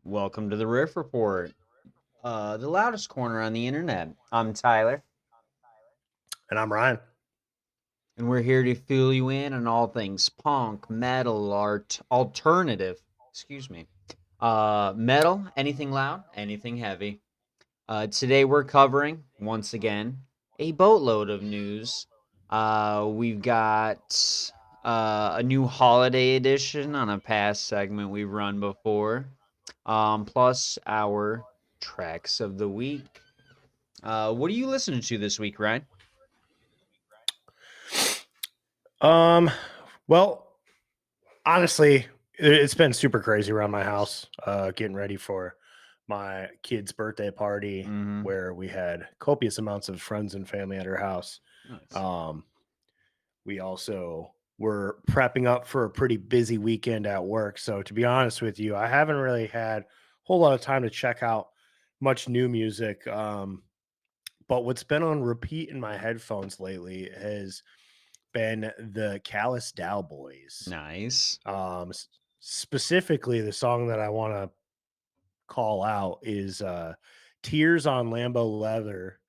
Welcome to the Riff Report, the loudest corner on the internet. I'm Tyler, And I'm Ryan. and we're here to fill you in on all things punk, metal, art, alternative. Excuse me. Metal, anything loud, anything heavy. Today we're covering once again a boatload of news. We've got a new holiday edition on a past segment we've run before. Plus our tracks of the week. What are you listening to this week, Ryan? Um, well, honestly, it's been super crazy around my house. Getting ready for my kid's birthday party, Mm-hmm. where we had copious amounts of friends and family at her house. Nice. Um, we also were prepping up for a pretty busy weekend at work. So to be honest with you, I haven't really had a whole lot of time to check out much new music. But what's been on repeat in my headphones lately has been the Callous Dow Boys. Nice. Specifically, the song that I want to call out is Tears on Lambo Leather,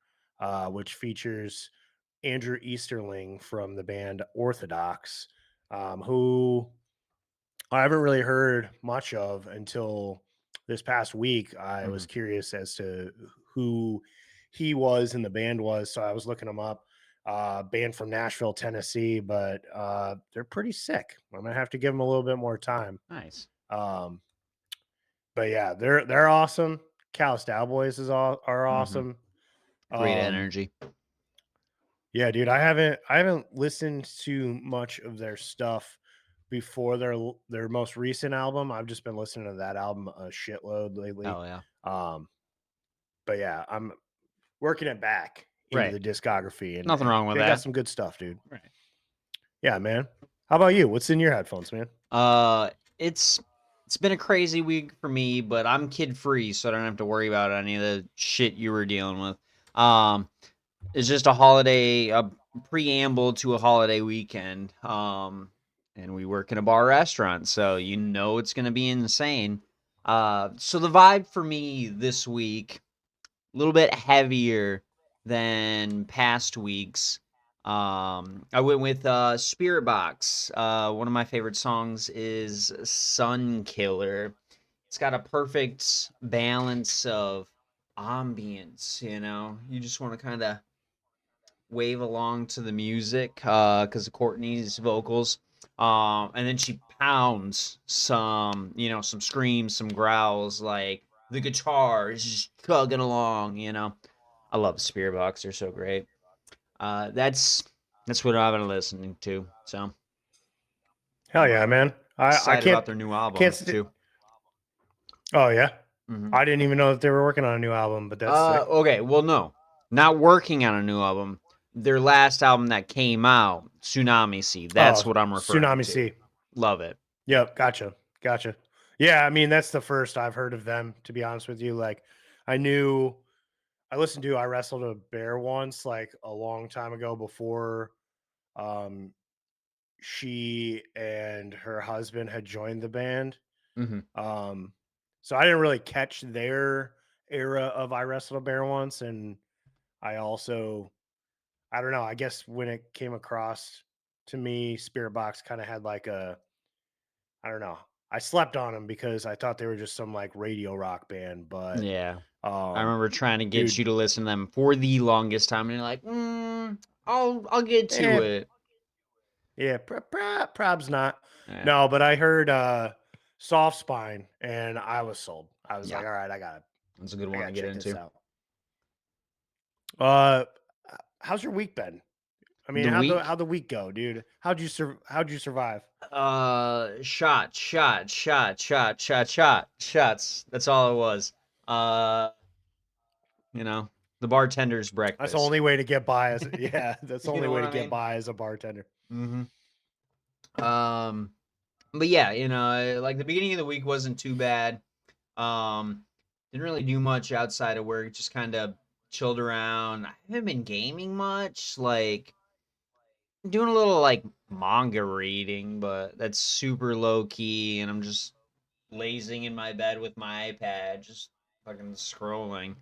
which features Andrew Easterling from the band Orthodox, who I haven't really heard much of until this past week. I Mm-hmm. was curious as to who he was and the band was, so I was looking him up. Band from Nashville, Tennessee, but they're pretty sick. I'm gonna have to give them a little bit more time. Nice. Um, but yeah, they're awesome. Callous Cowboys are Mm-hmm. awesome. Great Um, energy. yeah, dude, I haven't listened to much of their stuff before their most recent album. I've just been listening to that album a shitload lately. Oh yeah. Um, but yeah, I'm working it back into Right. the discography, and Nothing wrong with they got that. some good stuff, dude. Right. Yeah, man. How about you? What's in your headphones, man? Uh, it's it's been a crazy week for me, but I'm kid free, so I don't have to worry about any of the shit you were dealing with. Um, it's just a preamble to a holiday weekend. And we work in a bar restaurant, so you know it's gonna be insane. So the vibe for me this week, a little bit heavier than past weeks. I went with Spirit Box. One of my favorite songs is Sun Killer. It's got a perfect balance of ambience, you know. You just want to kind of wave along to the music because of Courtney's vocals. And then she pounds some screams, some growls, like the guitar is just chugging along, you know. I love Spirit Box, they're so great. That's what I've been listening to. So Hell I'm yeah, man. I excited about can't their new can't. album too. Oh yeah, hmm I didn't even know that they were working on a new album, but that's sick. Okay, well, no, not working on a new album. Their last album that came out, Tsunami Sea. That's Oh, what I'm referring Tsunami to. Sea. Love it. Yep, gotcha. Yeah, I mean that's the first I've heard of them. To be honest with you, like I listened to I Wrestled a Bear once, like a long time ago before um she and her husband had joined the band. hmm Um, so I didn't really catch their era of I Wrestled a Bear once, and I also I don't know. I guess when it came across to me, Spirit Box kind of had like a I don't know. I slept on them because I thought they were just some like radio rock band, but Yeah. I um, remember trying to get dude, you to listen to them for the longest time, and you're like, I'll get to eh, it. yeah, probs not. Yeah. No, but I heard Soft Spine, and I was sold. I was Yeah. like, all right, That's a good I one to gotta get check this into. out. Uh, how's your week been? I mean, The week, how'd the week go, dude? How'd you survive? shots. That's all it was. Uh, you know, the bartender's That's the breakfast. only way to get by as yeah, that's the You only know way what to I get mean? by as a bartender. hmm but yeah, like the beginning of the week wasn't too bad. Didn't really do much outside of work, just kind of chilled around. I haven't been gaming much, like doing a little like manga reading, but that's super low key, and I'm just lazing in my bed with my iPad, just fucking scrolling.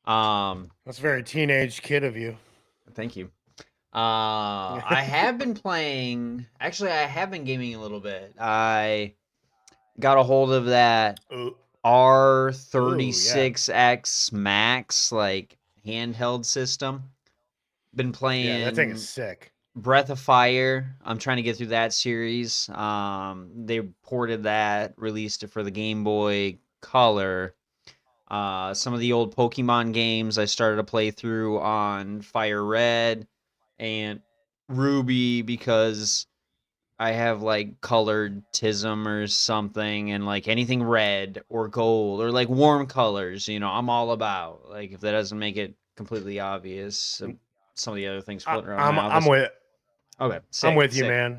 Um, That's very teenage kid of you. Thank you. I have been playing. Actually, I have been gaming a little bit. I got a hold of that Ooh, ooh, yeah, R36X Max like handheld system. Been yeah. That thing is playing sick. Breath of Fire. I'm trying to get through that series. They ported that, released it for the Game Boy Color. Some of the old Pokemon games I started to play through on Fire Red and Ruby because I have like colored tism or something, and like anything red or gold or like warm colors, I'm all about. Like if that doesn't make it completely obvious, some of the other things I, floating around I'm my I'm office. with Okay, I'm sick, with you, sick. man.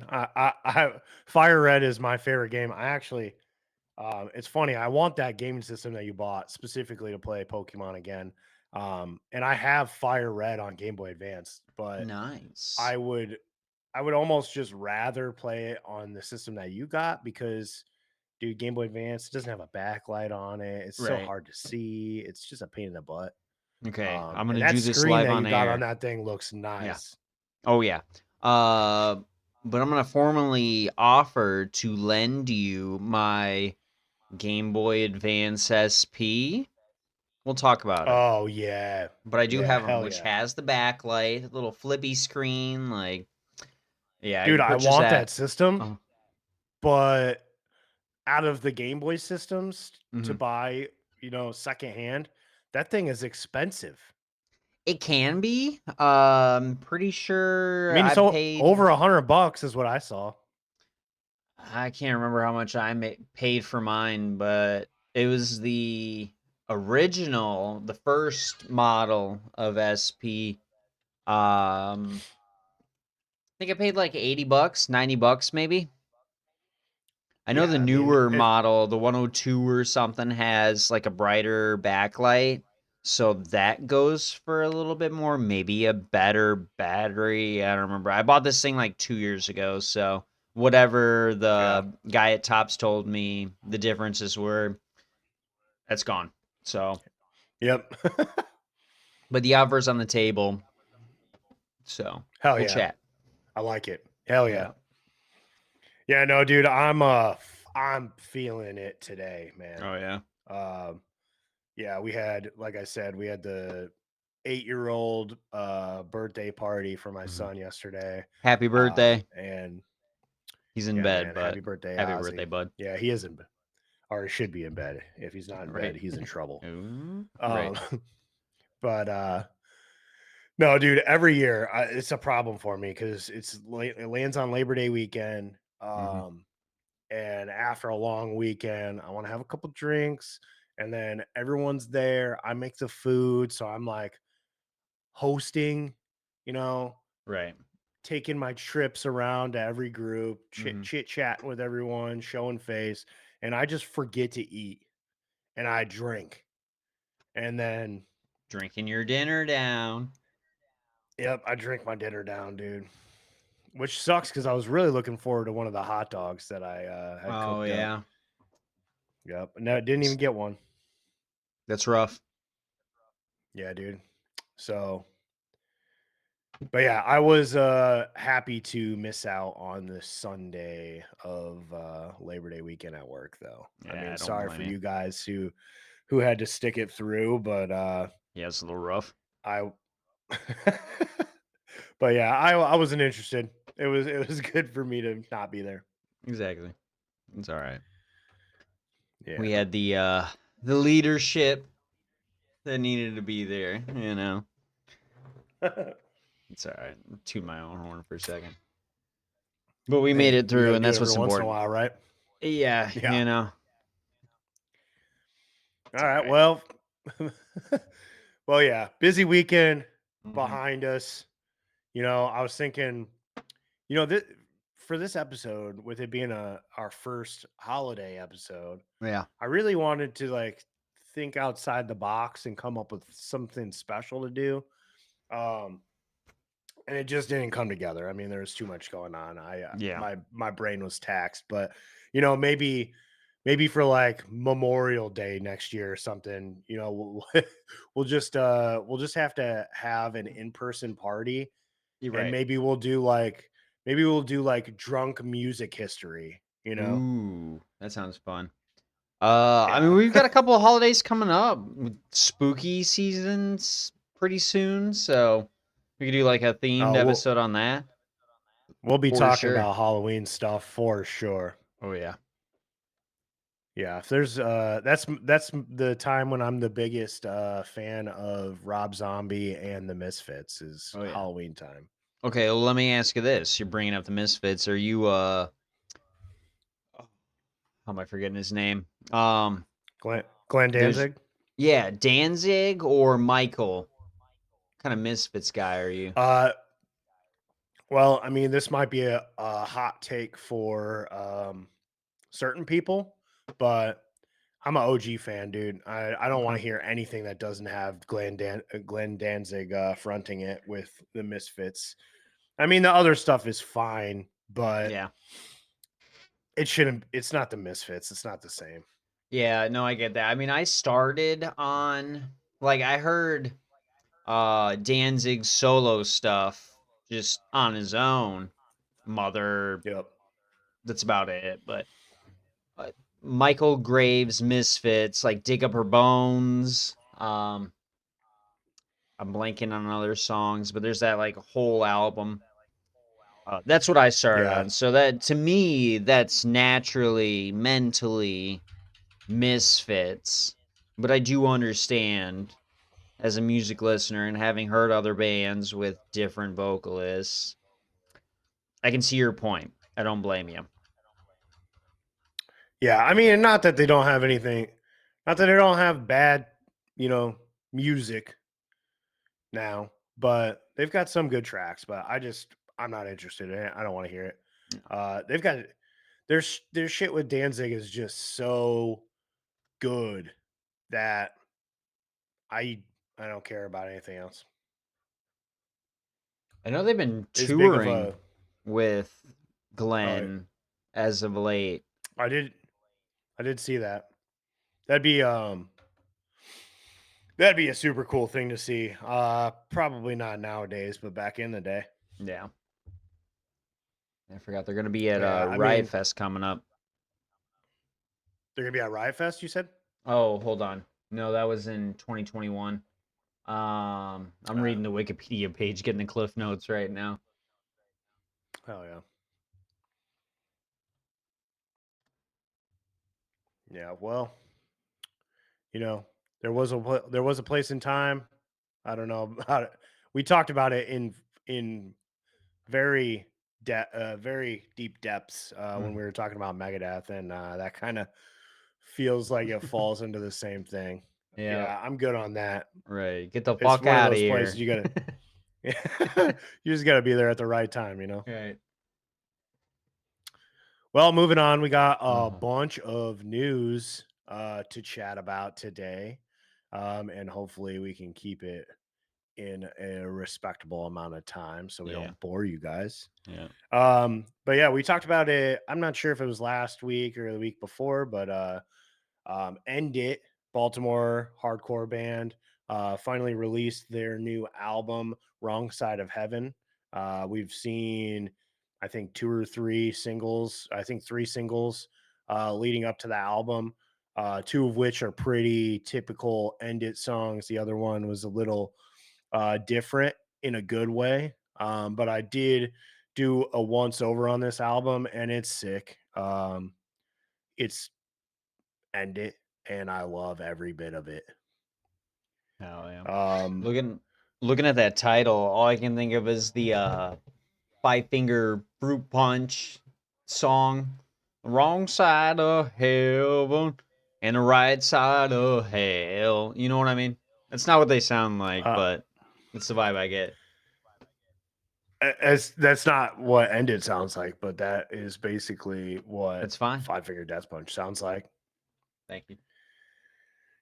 Fire Red is my favorite game. I actually, it's funny. I want that gaming system that you bought specifically to play Pokemon again. And I have Fire Red on Game Boy Advance, but Nice. I would I would almost just rather play it on the system that you got because, dude, Game Boy Advance doesn't have a backlight on it. It's so Right. hard to see. It's just a pain in the butt. Okay, I'm And gonna that do this screen live that on you got on air. that thing looks Yeah. nice. Oh yeah. Uh, but I'm gonna formally offer to lend you my Game Boy Advance SP. We'll talk about it. Oh yeah, But I do yeah, have one, hell which yeah, has the backlight, the little flippy screen. Like, yeah, I dude. can I purchase want that that. system, Oh, but out of the Game Boy systems to mhm. buy, secondhand, that thing is expensive. It can be. Pretty I sure mean, I it's paid. over $100 is what I saw. I can't remember how much paid for mine, but it was the original, the first model of SP. I think I paid like $80, $90 maybe. I know Yeah, the I mean, newer model, the 102 or something, has like a brighter backlight. So that goes for a little bit more, maybe a better battery. I don't remember. I bought this thing like 2 years ago. So whatever yeah, the guy at Tops told me the differences were, that's gone. So, yep. but the offer's on the table. So Hell we'll yeah, chat. I like it. Hell yeah. Yeah. Yeah, no, dude, I'm feeling it today, man. Oh, yeah. Um, yeah, like I said, we had the 8-year-old birthday party for my Mhm. son yesterday. Happy birthday. And He's in yeah, bed, man, but happy birthday, happy birthday, Ozzy. bud. Yeah, he is in bed, or he should be in bed. If he's not in bed, Right. he's in trouble. Ooh, right. Um, but no, dude, every year it's a problem for me because it lands on Labor Day weekend. Hmm. And after a long weekend, I want to have a couple drinks, and then everyone's there. I make the food, so I'm like hosting, you know, Right. taking my trips around to every group, Hmm. chit chatting with everyone, showing face, and I just forget to eat and I drink. And then, Drinking your dinner down. yep, I drink my dinner down, dude. Which sucks because I was really looking forward to one of the hot dogs that I had Oh, cooked up. yeah. Yep. No, didn't even get one. That's rough. Yeah, dude. So, but yeah, I was happy to miss out on the Sunday of Labor Day weekend at work though. I Yeah, mean, I don't sorry blame for you. you guys who had to stick it through, but Yeah, it's a little rough. I but yeah, I wasn't interested. It was good for me to not be there. Exactly. It's all right. We Yeah. had the leadership that needed to be there. It's all right. Toot my own horn for a second. But we made Hey, it you got through, to and do it that's every what's once in a important. while, right? Yeah, Yeah. All it's all right. right. Well, well, yeah. Busy weekend Hmm. behind us. I was thinking, for this episode, with it being our first holiday episode, Yeah. I really wanted to like think outside the box and come up with something special to do. Um, and it just didn't come together. I mean, there was too much going on. Yeah. My brain was taxed, but maybe maybe for like Memorial Day next year or something. We'll just have to have an in-person party, You're and right. maybe we'll do like drunk music history. Ooh, that sounds fun. I mean, Yeah. we've got a couple of holidays coming up. Spooky seasons pretty soon, so we could do like a themed Oh, we'll episode on that we'll be for talking sure. about Halloween stuff for sure. Oh yeah. Yeah, if there's that's the time when I'm the biggest fan of Rob Zombie and the Misfits is Oh yeah. Halloween time. Okay, well, let me ask you this. You're bringing up the Misfits. Are you how am I forgetting his name? Glenn There's Danzig. yeah, Danzig or Michael? What kind of Misfits guy are you? Uh, well, I mean, this might be a hot take for certain people, but I'm an OG fan, dude. I don't want Okay. to hear anything that doesn't have Glenn Danzig fronting it with the Misfits. I mean, the other stuff is fine, but Yeah. it shouldn't. It's not the Misfits. It's not the same. Yeah, no, I get that. I mean, I started on like I heard Danzig's solo stuff just on his own. Mother, Yep. that's about it. But uh, Michael Graves Misfits, like Dig Up Her Bones. I'm blanking on other songs, but there's that like whole album. That's what I started Yeah. on. So that to me, that's naturally mentally Misfits. But I do understand as a music listener and having heard other bands with different vocalists, I can see your point. I don't blame you. Yeah. I mean, not that they don't have anything, not that they don't have bad, you know, music now, but they've got some good tracks. But I'm not interested in it. I don't want to hear it. They've got their shit with Danzig is just so good that I I don't care about anything else. I know they've been As big of touring a with uh, Glenn as of late. I did I did see that. That'd be that'd be a super cool thing to see. Probably not nowadays, but back in the day. Yeah. I forgot they're going to be at Yeah, I Riot mean, Fest coming up. they're gonna be at Riot Fest. You said? Oh, hold on. No, that was in 2021. I'm Uh, reading the Wikipedia page, getting the cliff notes right now. Hell yeah, yeah. Well, you know, there was a place in time. I don't know how we talked about it in very very deep depths when Mm. we were talking about Megadeth, and that kind of feels like it falls into the same thing. Yeah, Yeah, I'm good on that. right. Get the It's fuck one of out of those places here. you gotta you just gotta be there at the right time. Right. Well, moving on, we got a Uh-huh. bunch of news to chat about today, and hopefully we can keep it in a respectable amount of time so we Yeah. don't bore you guys. Yeah. But yeah, we talked about it. I'm not sure if it was last week or the week before, but End It, Baltimore hardcore band, finally released their new album, Wrong Side of Heaven. We've seen, I think, two or three singles, I think three singles leading up to the album, two of which are pretty typical End It songs. The other one was a little different in a good way. But I did do a once over on this album, and it's sick. It's End It, and I love every bit of it. Hell yeah. Um, Looking looking at that title, all I can think of is the Five Finger Fruit Punch song. Wrong side of heaven and the right side of hell. You know what I mean? That's not what they sound like, uh, but it's the vibe I get. as that's not what End It sounds like, but that is basically what That's fine. Five Finger Death Punch sounds like. Thank you.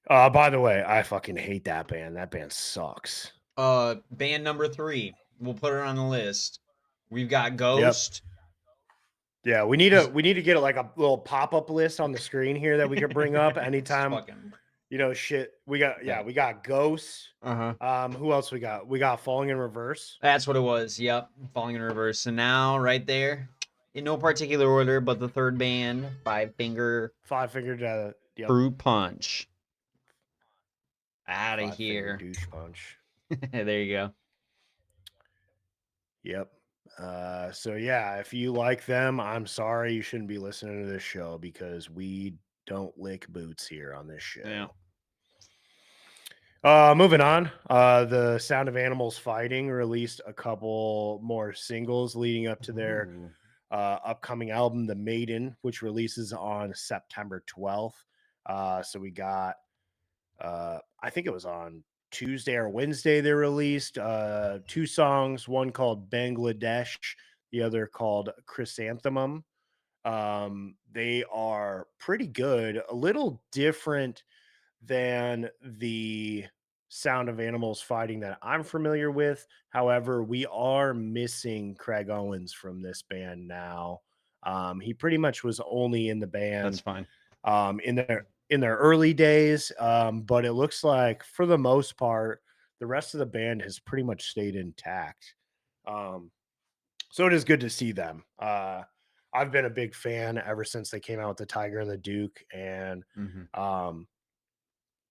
By the way, I fucking hate that band. That band sucks. Band number 3. We'll put it on the list. We've got Yep. Ghost. Yeah, we need to get like a little pop-up list on the screen here that we could bring up It's anytime, fucking shit. We got yeah. we got Ghosts. Uh-huh. Who else we got? We got Falling in Reverse. That's what it was. Yep. Falling in reverse. So now, right there, in no particular order, but the third band, Five Finger Five Finger yep. Fruit Punch. Out of Five Finger here. Douche Punch. There you go. Yep. So yeah, if you like them, I'm sorry you shouldn't be listening to this show because we don't lick boots here on this Yeah. show. Moving on. The Sound of Animals Fighting released a couple more singles leading up to their Ooh. upcoming album, The Maiden, which releases on September 12th. So we got, I think it was on Tuesday or Wednesday, they released two songs, one called Bangladesh, the other called Chrysanthemum. They are pretty good, a little different than the Sound of Animals Fighting that I'm familiar with. However, we are missing Craig Owens from this band now. He pretty much was only in the That's band fine. in their early days, but it looks like for the most part, the rest of the band has pretty much stayed intact. Um, so it is good to see them. I've been a big fan ever since they came out with the Tiger and the Duke, and Hmm. um,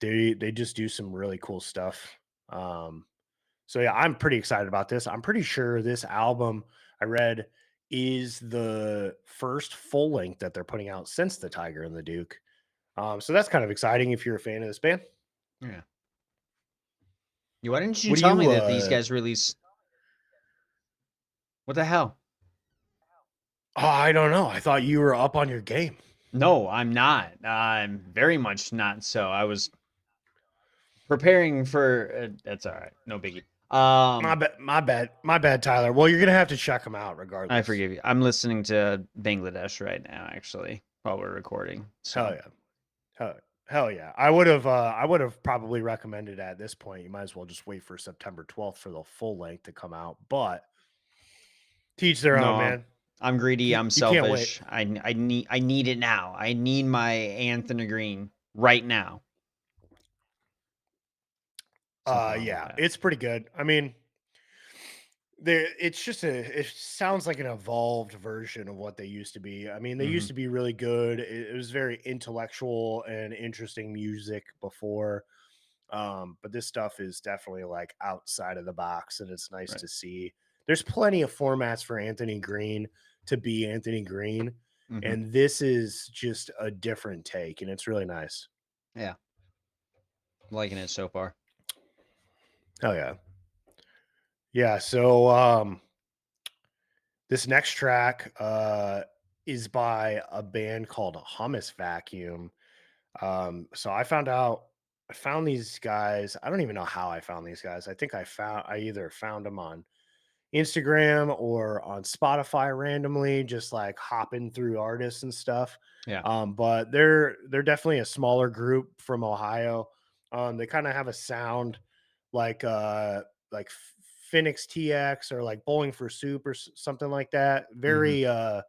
they just do some really cool stuff. So yeah, I'm pretty excited about this. I'm pretty sure this album I read is the first full length that they're putting out since the Tiger and the Duke. So that's kind of exciting if you're a fan of this band. Yeah. Why didn't you What do tell me you that these guys release? What the hell? oh, I don't know. I thought you were up on your game. No, I'm not. I'm very much not. So I was preparing for. That's all right. No biggie. My bad, Tyler. Well, you're gonna have to check them out I regardless. forgive you. I'm listening to Bangladesh right now, actually, while we're recording. Hell So yeah. Hell, hell yeah. I would have probably recommended at this point. You might as well just wait for September 12th for the full length to come out. But teach their own, no, man. I'm greedy. I'm You can't wait. selfish. I need it now. I need my Anthony Green right now. Something wrong with Yeah, that. it's pretty good. I mean, it's just it sounds like an evolved version of what they used to be. I mean, they Hmm. used to be really good. It was very intellectual and interesting music before. But this stuff is definitely like outside of the box, and it's nice Right. to see. There's plenty of formats for Anthony Green to be Anthony Green, Hmm. and this is just a different take, and it's really nice. Yeah, liking it so far. Oh yeah, yeah. So this next track is by a band called Hummus Vacuum. So I found these guys. I don't even know how I found these guys. I think I either found them on Instagram or on Spotify randomly, just like hopping through artists and stuff. Yeah. But they're definitely a smaller group from Ohio. They kind of have a sound like like Phoenix TX or like Bowling for Soup or something like that. Hmm.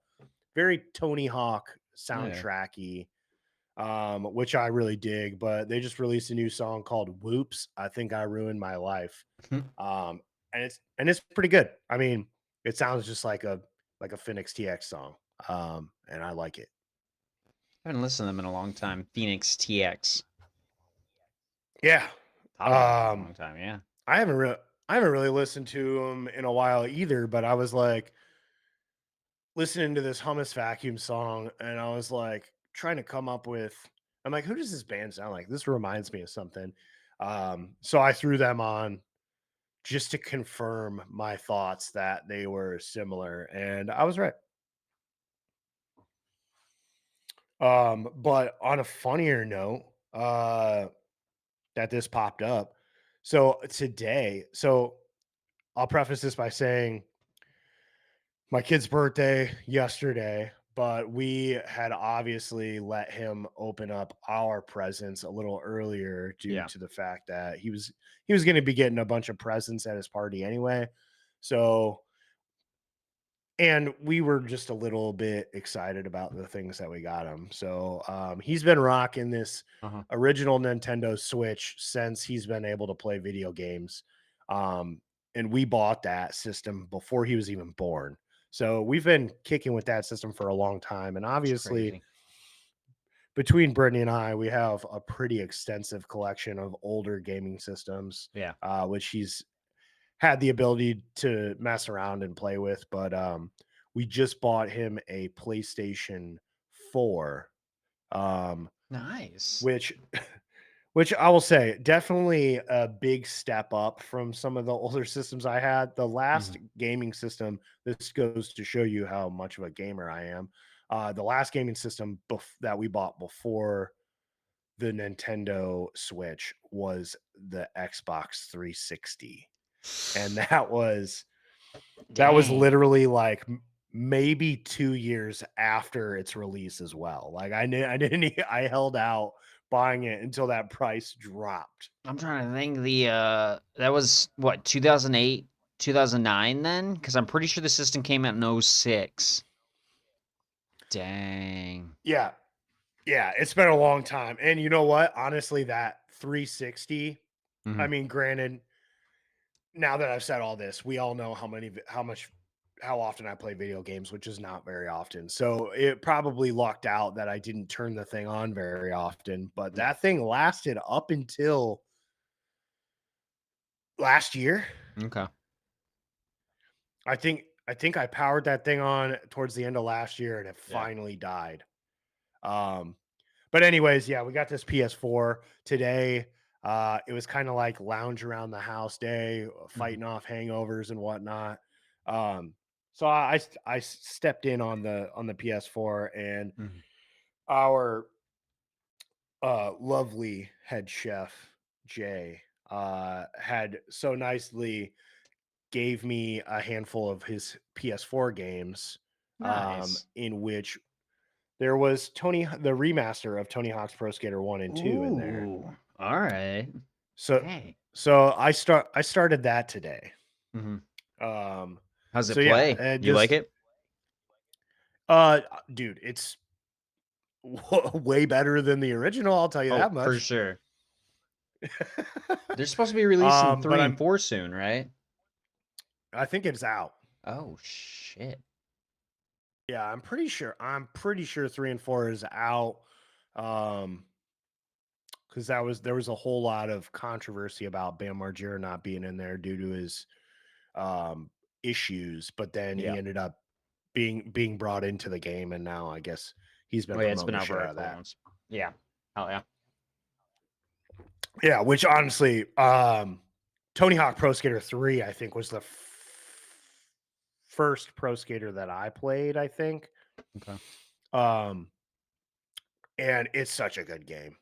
Very Tony Hawk Yeah. soundtracky, which I really dig. But they just released a new song called "Whoops." I think I ruined my life, um, and it's pretty good. I mean, it sounds just like a Phoenix TX song, and I like it. I haven't listened to them in a long time. Phoenix TX. Yeah, Thought about them in a um, long time. Yeah. I haven't really I haven't really listened to them in a while either. But I was like listening to this Hummus Vacuum song, and I was like trying to come up with. I'm like, who does this band sound like? This reminds me of something. So I threw them on just to confirm my thoughts that they were similar, and I was right. But on a funnier note, that this popped up. So I'll preface this by saying my kid's birthday yesterday, but we had obviously let him open up our presents a little earlier due Yeah. to the fact that he was going to be getting a bunch of presents at his party anyway. So and we were just a little bit excited about the things that we got him. So he's been rocking this Uh-huh. original Nintendo Switch since he's been able to play video games. Um, and we bought that system before he was even born. So we've been kicking with that system for a long time. And It's obviously, crazy. between Brittany and I, we have a pretty extensive collection of older gaming systems, Yeah. which he's had the ability to mess around and play with. But we just bought him a PlayStation 4, um, Nice. which which I will say definitely a big step up from some of the older systems I had. The last Mhm. gaming system, this goes to show you how much of a gamer I am. The last gaming system that we bought before the Nintendo Switch was the Xbox 360. And that was Dang. literally like maybe 2 years after its release as well. Like I didn't I held out buying it until that price dropped. I'm trying to think that was what, 2008, 2009 then? Because I'm pretty sure the system came out in '06. Dang. Yeah. Yeah, it's been a long time. And you know what? Honestly, that 360, I Mhm. mean, granted, now that I've said all this, we all know how often I play video games, which is not very often. So it probably lucked out that I didn't turn the thing on very often, but Yeah. that thing lasted up until last year. Okay. I think I powered that thing on towards the end of last year and it Yeah. finally died. Um but anyways, yeah, we got this PS4 today. It was kind of like lounge around the house day, Mhm. fighting off hangovers and whatnot. Um so I stepped in on the PS4, and Mhm. our lovely head chef Jay had so nicely gave me a handful of his PS4 games, Nice. in which there was the remaster of Tony Hawk's Pro Skater 1 and 2 in there. Ooh. Alright. So Dang. I started that today. Mhm. Um How's so it yeah, play? You like just it? dude, it's way better than the original, I'll tell you Oh, that for much. sure. They're supposed to be releasing But 3 and 4 soon, right? I think it's out. Oh, shit. Yeah, I'm pretty sure 3 and 4 is out. Um because there was a whole lot of controversy about Bam Margera not being in there due to his um issues, but then he Yeah. ended up being brought into the game, and now I guess he's been Oh, yeah, it's promoting been the out shit for a out of couple that. months. Yeah. Hell yeah. Yeah, which honestly, Tony Hawk Pro Skater 3, I think, was the first pro skater that I played, I think. Okay. Um, and it's such a good game.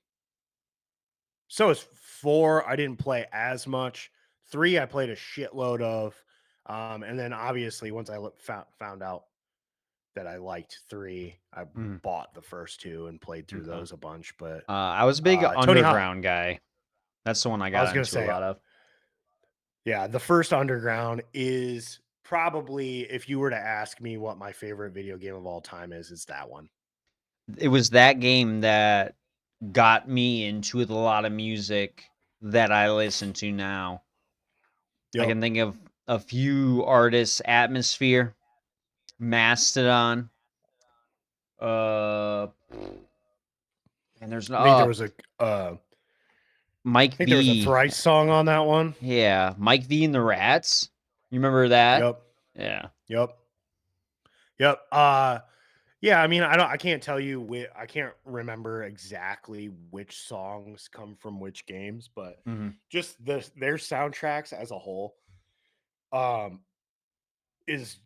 So is 4. I didn't play as much. 3, I played a shitload of. And then obviously, once I found out that I liked 3, I Mhm. bought the first 2 and played through Okay. those a bunch. But I was a big Tony Hawk, underground guy. That's the one I I was got gonna into a say, lot of. yeah, the first Underground is probably, if you were to ask me what my favorite video game of all time is, it's that one. It was that game that got me into a lot of music that I listen to now. I Yep. can think of a few artists: Atmosphere, Mastodon, uh, and there's I think Mike there was a V. Thrice song on that one. Yeah, Mike V and the Rats. You remember that? Yep. Yeah. Yep. Yep. Yeah, I mean, I can't tell you I can't remember exactly which songs come from which games, but Mhm. just their soundtracks as a whole, um, is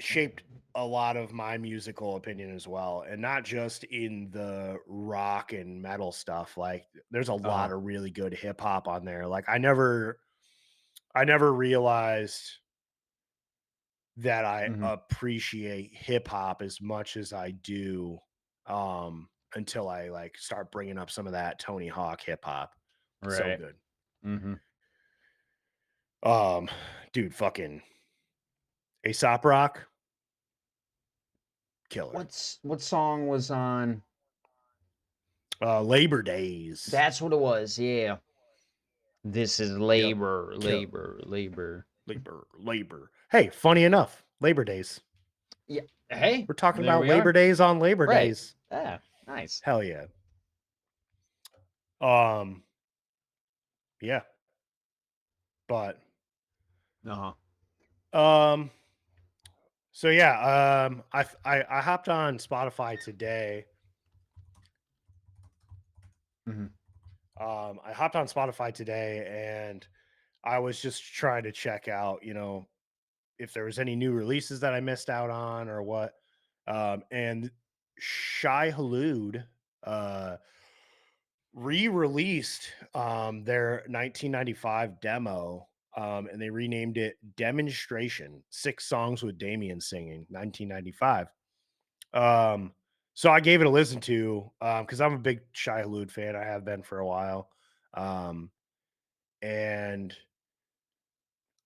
shaped a lot of my musical opinion as well, and not just in the rock and metal stuff. Like, there's a Uh-huh. lot of really good hip hop on there. Like, I never realized that I Mhm. appreciate hip hop as much as I do, until I like start bringing up some of that Tony Hawk hip hop. So Right. good. Mhm. Um, dude, fucking Aesop Rock. killer. What song was on? Labor Days. That's what it was. Yeah. This is Yep. labor, Kill. labor, labor. Labor. Hey, funny enough, Labor Days. Yeah. Hey, We're talking there about we Labor are. Days on Labor Right. Days. Yeah. Nice. Hell yeah. Um, yeah, but Uh-huh. um, so yeah, I hopped on Spotify today. Hmm. I hopped on Spotify today, and I was just trying to check out, if there was any new releases that I missed out on or what. And Shy Halud uh re-released their 1995 demo, and they renamed it Demonstration, 6 songs with Damien singing, 1995. um so I gave it a listen to, because I'm a big Shy Halud fan. I have been for a while. Um and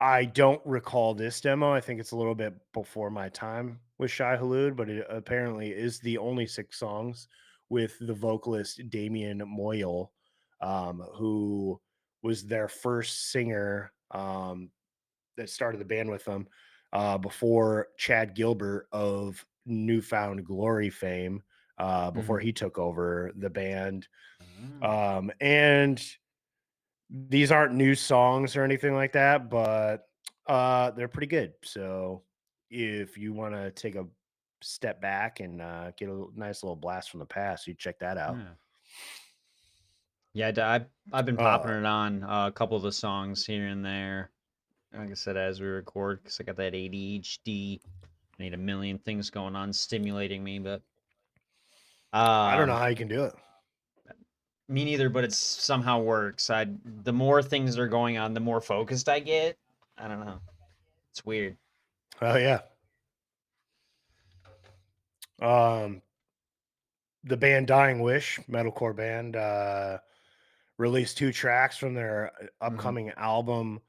I don't recall this demo. I think it's a little bit before my time with Shy Halud, but it apparently is the only 6 songs with the vocalist Damien Moyle, who was their first singer, that started the band with them, before Chad Gilbert of Newfound Glory fame, before Hmm. he took over the band. Oh. And these aren't new songs or anything like that, but they're pretty good. So if you want to take a step back and get a nice little blast from the past, you check that out. Yeah. Yeah, I've been popping Uh, it on a couple of the songs here and there. Like I said, as we record, because I got that ADHD. I need a million things going on stimulating me, but I don't know um, how you can do it. me neither. But it somehow works. The more things that are going on, the more focused I get. I don't know. It's weird. Oh yeah. Um, the band Dying Wish, metalcore band, released 2 tracks from their Hmm. upcoming album,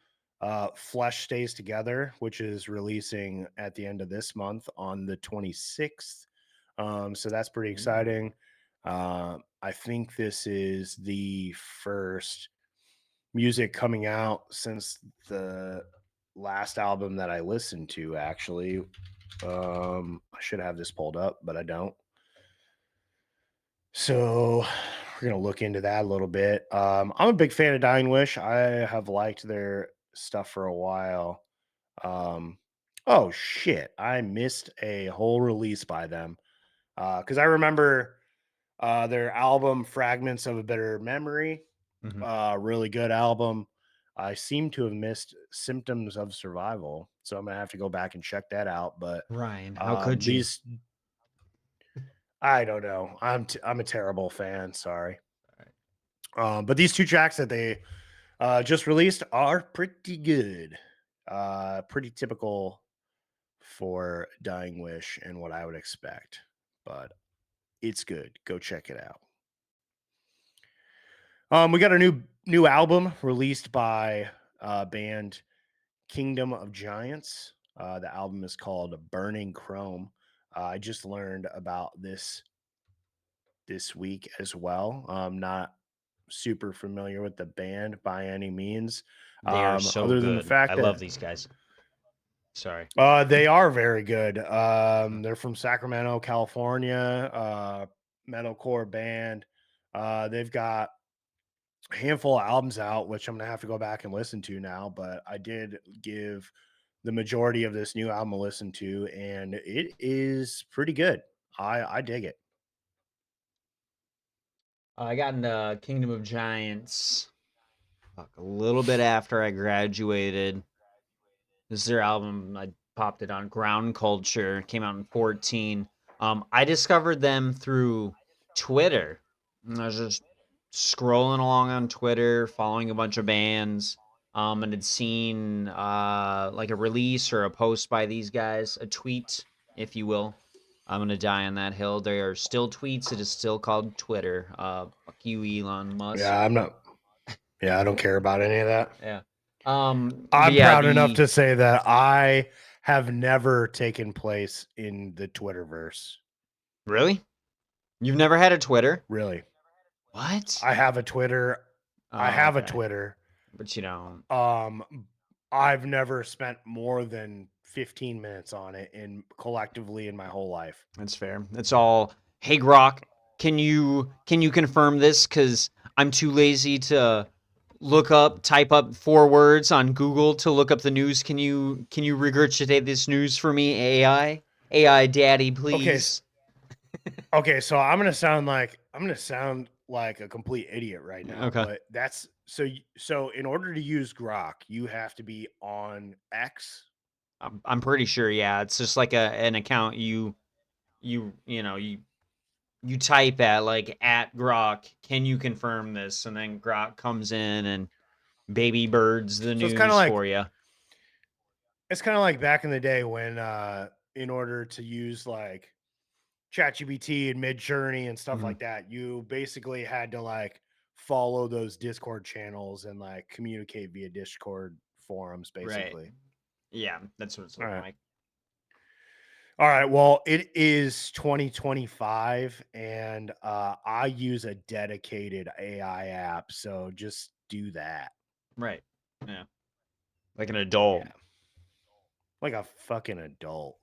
Flesh Stays Together, which is releasing at the end of this month on the 26th. So that's pretty Ooh. exciting. I think this is the first music coming out since the last album that I listened to, actually. I should have this pulled up, but I don't. So we're gonna look into that a little bit. I'm a big fan of Dying Wish. I have liked their stuff for a while. Um, oh shit, I missed a whole release by them. Because I remember their album Fragments of a Bitter Memory. Hmm. Really good album. I seem to have missed Symptoms of Survival, so I'm gonna have to go back and check that out. But Ryan, how could you? these, I don't know. I'm a terrible fan. Sorry. But these 2 tracks that they just released are pretty good. Pretty typical for Dying Wish and what I would expect, but it's good. Go check it out. We got a new album released by band Kingdom of Giants. The album is called Burning Chrome. I just learned about this week as well. I'm not super familiar with the band by any means, They are so other than the good. I fact love that these guys. Sorry. they are very good. Uh, They're from Sacramento, California. Metalcore band. They've got a handful of albums out, which I'm gonna have to go back and listen to now. But I did give the majority of this new album a listen to, and it is pretty good. I dig it. I got into Kingdom of Giants a little bit after I graduated. This is their album. I popped it on Ground Culture. Came out in 14. I discovered them through Twitter. And I was just scrolling along on Twitter, following a bunch of bands, and had seen like a release or a post by these guys, a tweet, if you will. I'm gonna die on that hill. They are still tweets. It is still called Twitter. Fuck you, Elon Musk. Yeah, I'm not. Yeah, I don't care about any of that. Yeah. But I'm yeah, proud enough the to say that I have never taken place in the Twitterverse. Really? You've never had a Twitter? Really. What? I have a Twitter. I Oh, have a okay. Twitter. But you don't. Um, I've never spent more than 15 minutes on it collectively in my whole life. That's fair. It's all, hey Grok, can you confirm this? Cause I'm too lazy to type up 4 words on Google to look up the news. Can you regurgitate this news for me, AI? AI daddy, Okay, please. okay, so I'm gonna sound like a complete idiot right now, Okay. but that's so in order to use Grok, you have to be on X. I'm pretty sure, yeah. It's just like an account you type at like at Grok, can you confirm this? And then Grok comes in and baby birds the So it's kind of news like for you. back in the day when in order to use like ChatGPT and Midjourney and stuff Hmm. like that, you basically had to like follow those Discord channels and like communicate via Discord forums, Right. basically. Yeah, that's what it's All looking right. like. All right. Well, it is 2025 and I use a dedicated AI app. So just do that. Right. Yeah. Like an Yeah. adult. Like a fucking adult.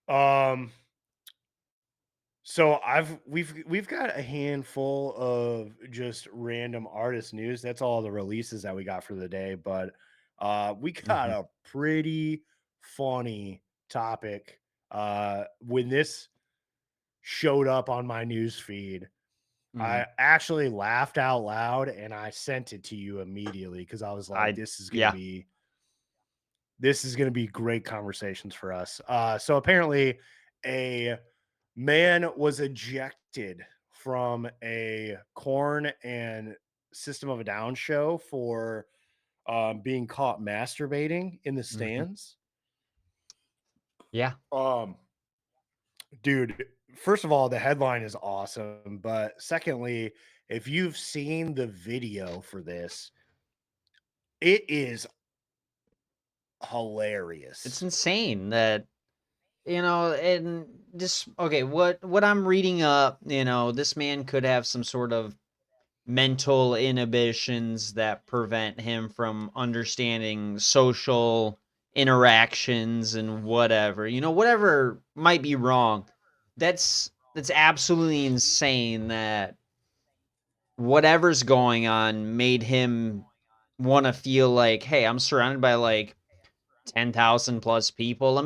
Um, So we've got a handful of just random artist news. That's all the releases that we got for the day, but we got Hmm. a pretty funny topic when this showed up on my news feed. Hmm. I actually laughed out loud and I sent it to you immediately because I was like, I yeah. this is gonna be great conversations for us. So apparently a man was ejected from a Korn and System of a Down show for being caught masturbating in the Hmm. stands. Yeah. Um, dude, first of all, the headline is awesome, but secondly, if you've seen the video for this, it is It's hilarious. insane that and this okay, what I'm reading up, this man could have some sort of mental inhibitions that prevent him from understanding social interactions and whatever. Whatever might be wrong. That's absolutely insane that whatever's going on made him want to feel like, hey, I'm surrounded by like 10,000 plus people.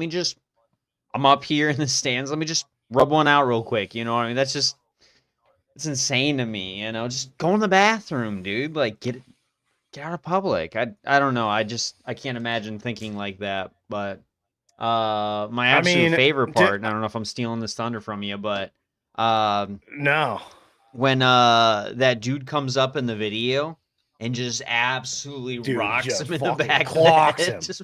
I'm up here in the stands. Let me just rub one out real quick. You know what I mean? It's insane to me. Just go in the bathroom, dude. Like, get out of public. I don't know. I can't imagine thinking like that. But my I absolute mean, favorite part, and I don't know if I'm stealing this thunder from you, but um no, when that dude comes up in the video and just absolutely dude, rocks just him in the fucking back of the clocks head. him. Just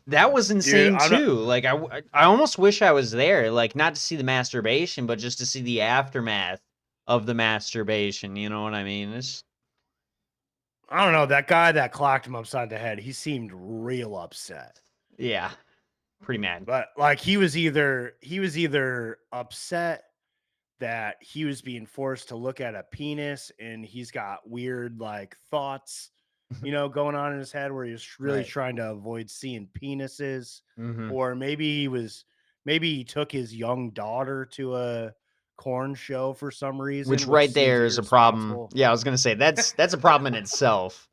that was Dude, insane I'm not. too. Like I almost wish I was there, like not to see the masturbation, but just to see the aftermath of the masturbation. You know what I mean? It's I don't know. That guy that clocked him upside the head, he seemed real upset. yeah, pretty mad. But like he was either upset that he was being forced to look at a penis and he's got weird like thoughts, going on in his head where he's really Right. trying to avoid seeing penises. Hmm. Or maybe he took his young daughter to a corn show for some Which reason, which right seems there is a problem. irresponsible. Yeah, I was gonna say that's a problem in itself.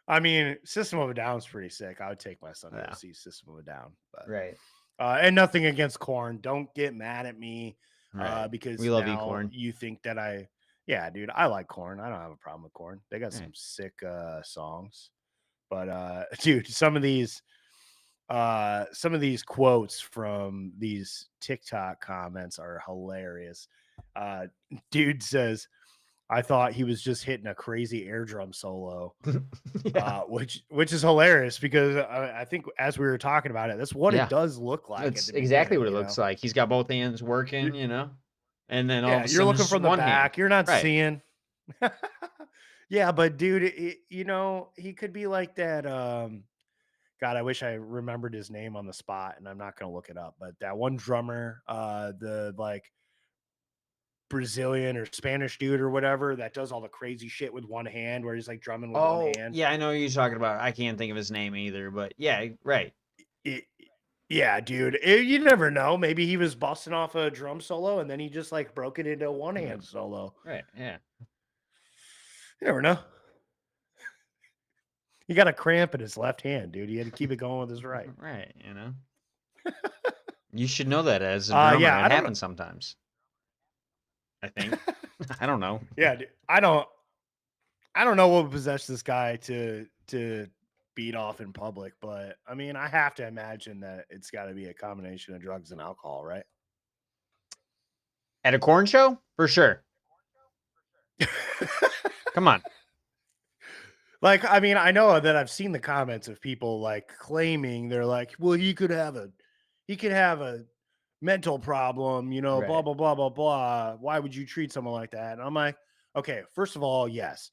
I mean, System of a Down's pretty sick. I would take my son to go Yeah. see System of a Down, but Right. and nothing against Corn. Don't get mad at me Right. We because love you, now Corn. you think that yeah, dude, I like Corn. I don't have a problem with Corn. They got Right. some sick songs, but dude, some of these quotes from these TikTok comments are hilarious. Uh, dude says, "I thought he was just hitting a crazy air drum solo." Yeah. Which is hilarious because I think as we were talking about it, that's what it Yeah. does look like at That's the exactly beginning. what it looks like. He's got both hands You're, working, and then all of yeah, a you're sudden it's looking just from the one hand. back. You're not Right. seeing. Yeah, but dude, he could be like that. God, I wish I remembered his name on the spot, and I'm not gonna look it up. But that one drummer, the like Brazilian or Spanish dude or whatever that does all the crazy shit with one hand, where he's like drumming with one Oh, hand. yeah, I know who you're talking about. I can't think of his name either, but yeah, right. It, yeah, dude. You never know. Maybe he was busting off a drum solo and then he just like broke it into a one hand solo. Right, yeah. You never know. He got a cramp in his left hand, dude. He had to keep it going with his right. Right, you know. You should know that as a drummer. Yeah, It I don't know. happens sometimes. I think. I don't know. Yeah, dude, I don't know what possessed this guy to beat off in public, but I mean, I have to imagine that it's got to be a combination of drugs and alcohol, right? At a Korn show? For sure. Come on. Like, I mean, I know that I've seen the comments of people like claiming they're like, well, he could have a mental problem, you know, blah Right. blah blah blah blah. Why would you treat someone like that? And I'm like, okay, first of all, yes.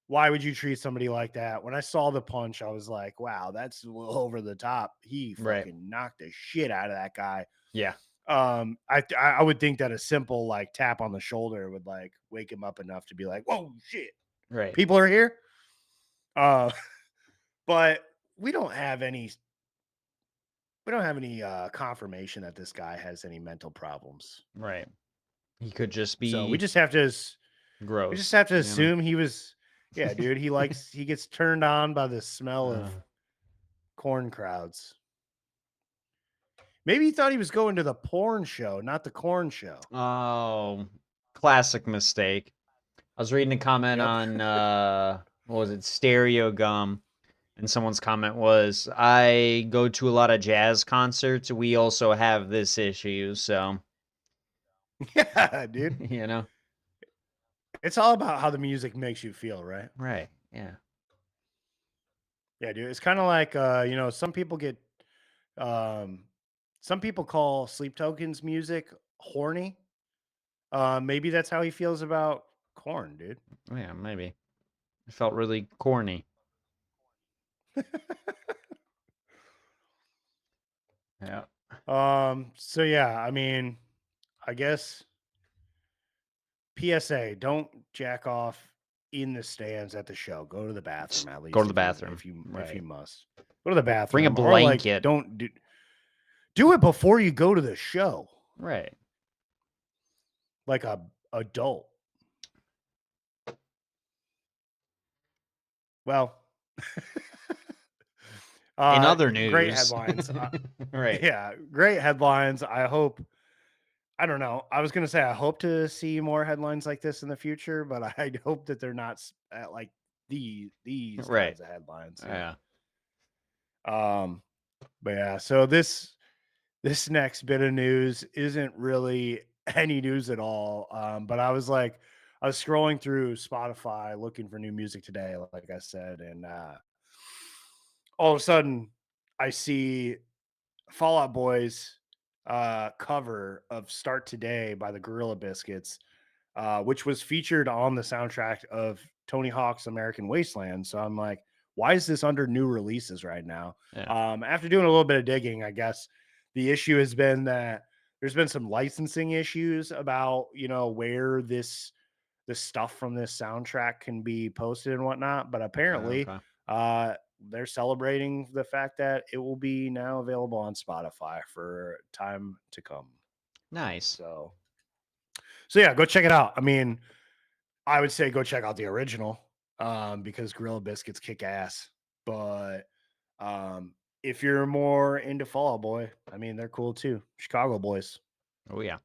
Why would you treat somebody like that? When I saw the punch, I was like, wow, that's a little over the top. He Right. fucking knocked the shit out of that guy. Yeah. I would think that a simple like tap on the shoulder would like wake him up enough to be like, whoa, shit, Right. people are here. Uh, but we don't have any confirmation that this guy has any mental problems. Right. He could just So we be just have to gross, you know. assume he was, yeah, dude. He gets turned on by the smell of Uh, corn crowds. Maybe he thought he was going to the porn show, not the corn show. oh, classic mistake. I was reading a comment Yep. on what was it, Stereo Gum, and someone's comment was, "I go to a lot of jazz concerts. We also have this issue, so Yeah, dude. you know." It's all about how the music makes you feel, right? Right. Yeah. Yeah, dude. It's kind of like you know, um some people call Sleep Tokens music horny. Maybe that's how he feels about corn, dude. Yeah, maybe. It felt really corny. Yeah. So yeah, I mean, I guess PSA, don't jack off in the stands at the show. Go to the Just bathroom at go to least the bathroom. if you Right. must. Go to the Bring a bathroom or like blanket. don't do it before you go to the show. Right. Like a adult. Well, In other great news. headlines. Right. Yeah, great headlines. I hope I don't know. I was gonna say I hope to see more headlines like this in the future, but I hope that they're not at like these Right. kinds of headlines, you Yeah. know. But yeah, so this next bit of news isn't really any news at all. But I was scrolling through Spotify looking for new music today, like I said, and all of a sudden I see Fallout Boy's cover of Start Today by the Gorilla Biscuits, which was featured on the soundtrack of Tony Hawk's American Wasteland. So I'm like, why is this under new releases right now? Yeah. After doing a little bit of digging, I guess the issue has been that there's been some licensing issues about, you know, where this stuff from this soundtrack can be posted and whatnot. But apparently, Okay. uh, they're celebrating the fact that it will be now available on Spotify for time to come. Nice. So, so yeah, go check it out. I mean, I would say go check out the original because Gorilla Biscuits kick ass. But if you're more into Fall Out Boy, I mean, they're cool too. Chicago boys. Oh yeah.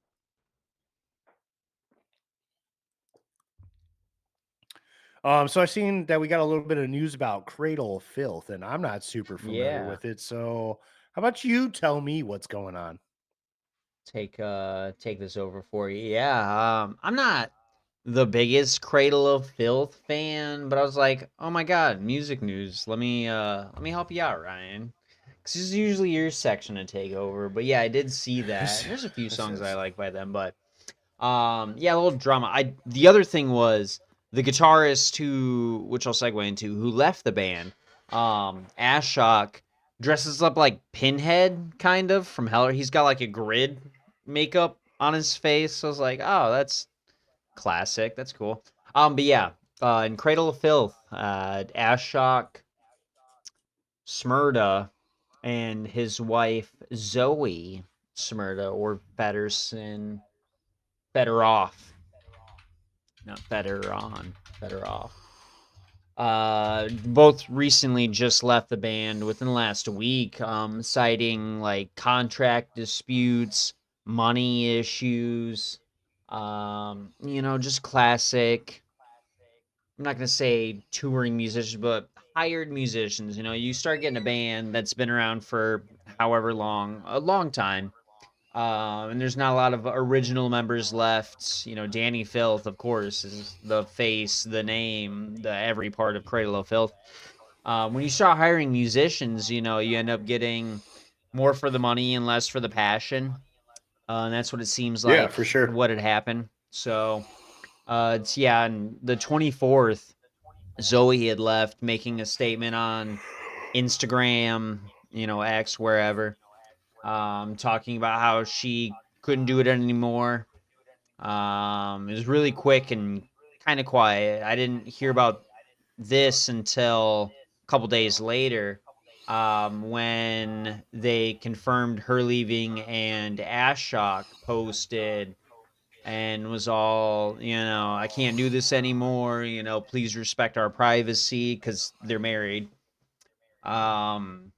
So I've seen that we got a little bit of news about Cradle of Filth, and I'm not super familiar Yeah. with it. So how about you tell me what's going on? Take this over for you. Yeah. I'm not the biggest Cradle of Filth fan, but I was like, oh my god, music news. Let me help you out, Ryan. Cause this is usually your section to take over. But yeah, I did see that. This, There's a few this songs I is like by them, but yeah, a little drama. The other thing was the guitarist who, which I'll segue into, who left the band, Ashok dresses up like Pinhead, kind of from Heller. He's got like a grid makeup on his face. So I was like, oh, that's classic. That's cool. But yeah, in Cradle of Filth, Ashok Smrda and his wife Zoe Smrda, or Fedderson, better off, not better on, better off. Both recently just left the band within the last week, citing like contract disputes, money issues, just classic. I'm not gonna say touring musicians, but hired musicians. You start getting a band that's been around for however long, a long time. And there's not a lot of original members left. Danny Filth, of course, is the face, the name, the every part of Cradle of Filth. When you start hiring musicians, you end up getting more for the money and less for the passion. And that's what it seems Yeah, like for sure. what had happened. So, it's, yeah, and the 24th, Zoe had left, making a statement on Instagram, X, wherever, talking about how she couldn't do it anymore. It was really quick and kind of quiet. I didn't hear about this until a couple days later, when they confirmed her leaving, and Ashok posted and was all, I can't do this anymore. Please respect our privacy, because they're married. Um,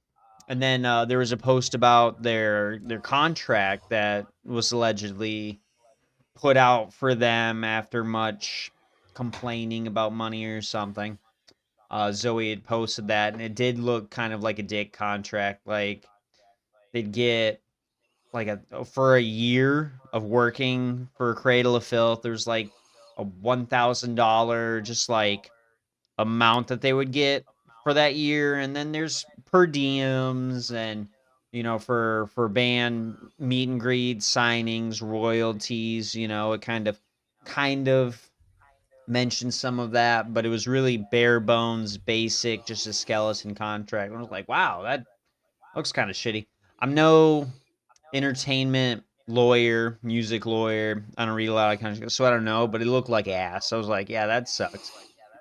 and then there was a post about their contract that was allegedly put out for them after much complaining about money or something. Zoe had posted that, and it did look kind of like a dick contract. Like they'd get like for a year of working for Cradle of Filth. There's like a $1,000 just like amount that they would get for that year, and then there's per diems and for band meet and greet signings, royalties. It kind of mentioned some of that, but it was really bare bones, basic, just a skeleton contract. And I was like, wow, that looks kind of shitty. I'm no entertainment lawyer, music lawyer. I don't read a lot of contracts, so I don't know, but it looked like ass. I was like, yeah, that sucks.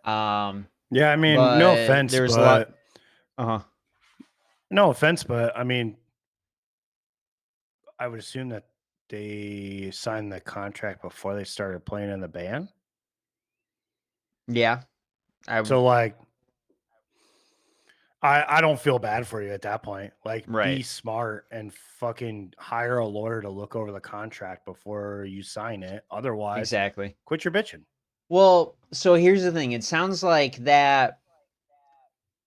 Um, Yeah, I mean, but there was a lot. Uh huh. no offense, but I mean, I would assume that they signed the contract before they started playing in the band. Yeah. I So like I don't feel bad for you at that point. Like be Right. smart and fucking hire a lawyer to look over the contract before you sign it. Otherwise, Exactly. quit your bitching. Well, so here's the thing. It sounds like that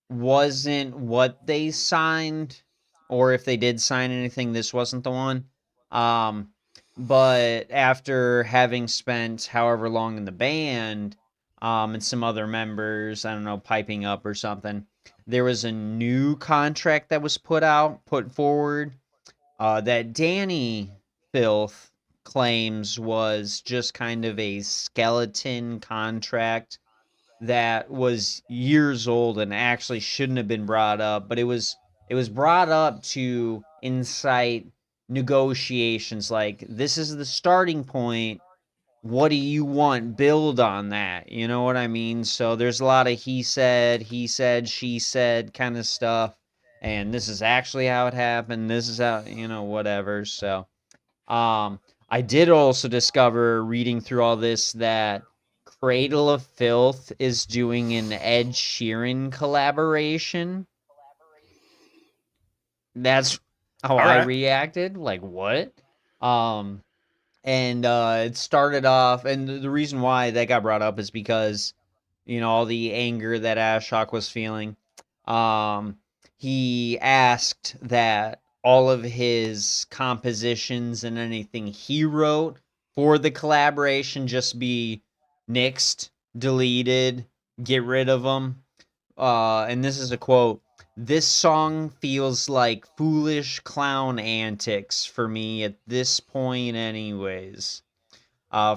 wasn't what they signed, or if they did sign anything, this wasn't the one. Um, but after having spent however long in the band, and some other members, I don't know, piping up or something, there was a new contract that was put forward, that Danny Filth claims was just kind of a skeleton contract that was years old and actually shouldn't have been brought up, but it was brought up to incite negotiations. Like, this is the starting point. What do you want? Build on that. You know what I mean? So there's a lot of he said, she said kind of stuff. And this is actually how it happened. This is how, whatever. So, I did also discover, reading through all this, that Cradle of Filth is doing an Ed Sheeran collaboration. That's how All I right. reacted. Like, what? Um, and it started off, and the reason why that got brought up is because all the anger that Ashok was feeling. Um, he asked that all of his compositions and anything he wrote for the collaboration just be nixed, deleted, get rid of them. And this is a quote: "This song feels like foolish clown antics for me at this point, anyways."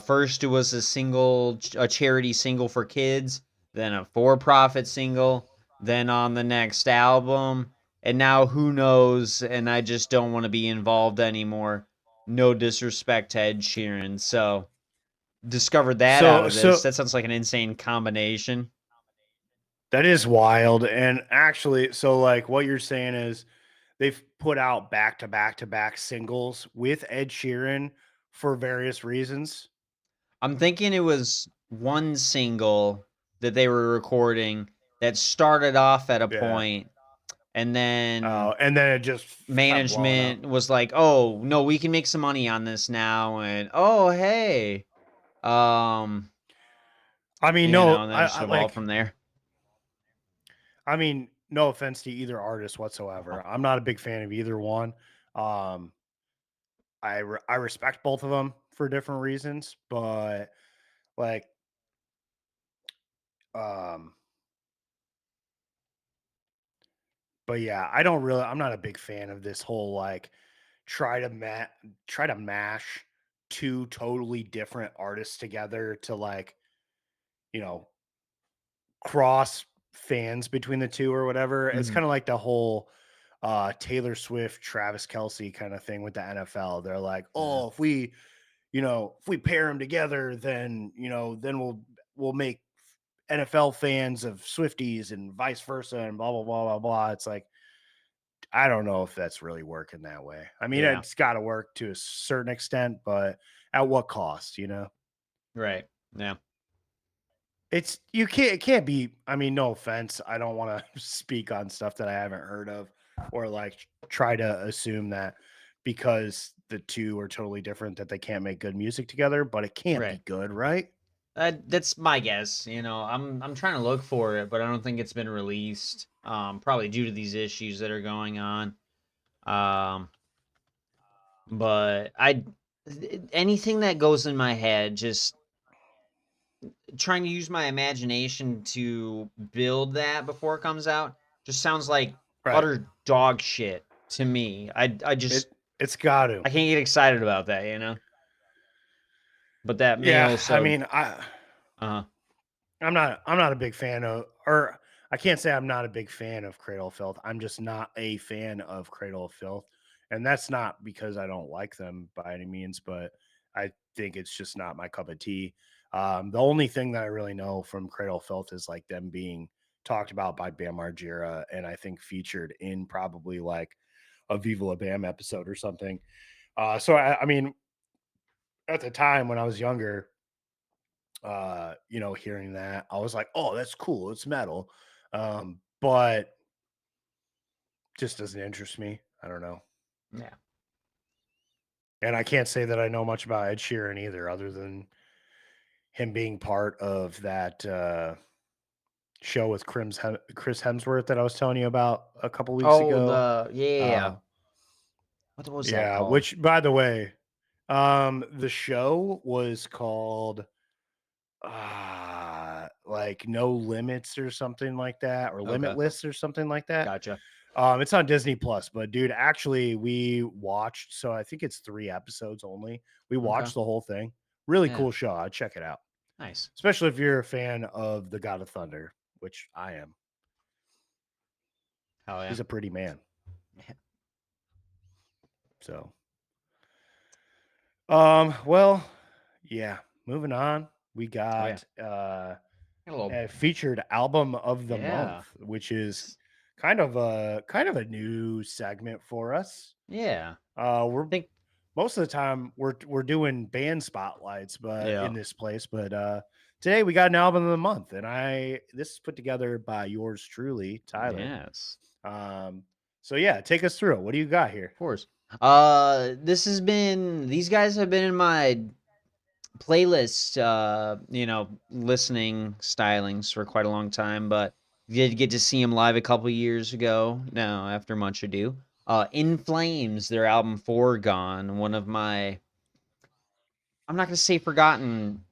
First, it was a charity single for kids, then a for-profit single, then on the next album. and now who knows, and I just don't want to be involved anymore. No disrespect to Ed Sheeran. So discovered that out So of this. so That sounds like an insane combination. that is wild. And actually, so like what you're saying is they've put out back to back to back singles with Ed Sheeran for various reasons. I'm thinking it was one single that they were recording that started off at a Yeah. point, and then And then it just kept blowing up. management was like, "Oh no, we can make some money on this now," and oh hey, um, I mean, you know, no, and then I, it just I evolved like from there. I mean, no offense to either artist Uh-huh. whatsoever. I'm not a big fan of either one. Um, I respect both of them for different reasons, but like, um, but yeah, I don't really. I'm not a big fan of this whole like try to try to mash two totally different artists together to like you know cross fans between the two or whatever. It's Mhm. kind of like the whole Taylor Swift, Travis Kelsey kind of thing with the NFL. They're like, Yeah. oh, if we pair them together, then then we'll make NFL fans of Swifties and vice versa, and blah blah blah blah blah. It's like I don't know if that's really working that way. I mean, Yeah. it's got to work to a certain extent, but at what cost? You know, Right. Yeah. it's you can't it can't be. I mean, no offense, I don't want to speak on stuff that I haven't heard of, or like try to assume that because the two are totally different that they can't make good music together. But it can't Right. be good, right? That's my guess. You know, I'm trying to look for it, but I don't think it's been released. Probably due to these issues that are going on. Um, but anything that goes in my head, just trying to use my imagination to build that before it comes out, just sounds like Right. utter dog shit to me. I just It's got to. I can't get excited about that, you know. But that may Yeah, I also, mean, uh, I'm not a big fan of, or I can't say I'm not a big fan of Cradle of Filth. I'm just not a fan of Cradle of Filth, and that's not because I don't like them by any means, but I think it's just not my cup of tea. The only thing that I really know from Cradle of Filth is like them being talked about by Bam Margera, and I think featured in probably like a Viva La Bam episode or something. So I mean, at the time when I was younger, hearing that, I was like, "Oh, that's cool. It's metal." But just doesn't interest me. I don't know. yeah. And I can't say that I know much about Ed Sheeran either, other than him being part of that show with Chris Hemsworth that I was telling you about a couple weeks Oh, ago. yeah. Uh, What was that yeah, called? which by the way, the show was called like No Limits or something like that, or Okay, Limitless or something like that. gotcha. It's on Disney Plus, but dude, actually, we watched. So I think it's 3 episodes only. We Okay, watched the whole thing. Really yeah, cool show. I'd check it out, nice. especially if you're a fan of the God of Thunder, which I am. Oh yeah. He's a pretty man. So, well, yeah. Moving on, we Oh yeah. got Got a little, a featured album of the yeah, month, which is S- kind of a new segment for us. yeah. We're Think, most of the time we're doing band spotlights, but yeah. in this place, but today we got an album of the month, and this is put together by yours truly, Tyler. Yes, Um, so yeah, take us through it. What do you got here? of course. These guys have been in my playlist, listening stylings for quite a long time, but did get to see them live a couple years ago. Now, after much ado, In Flames, their album Foregone, one of my, I'm not gonna say forgotten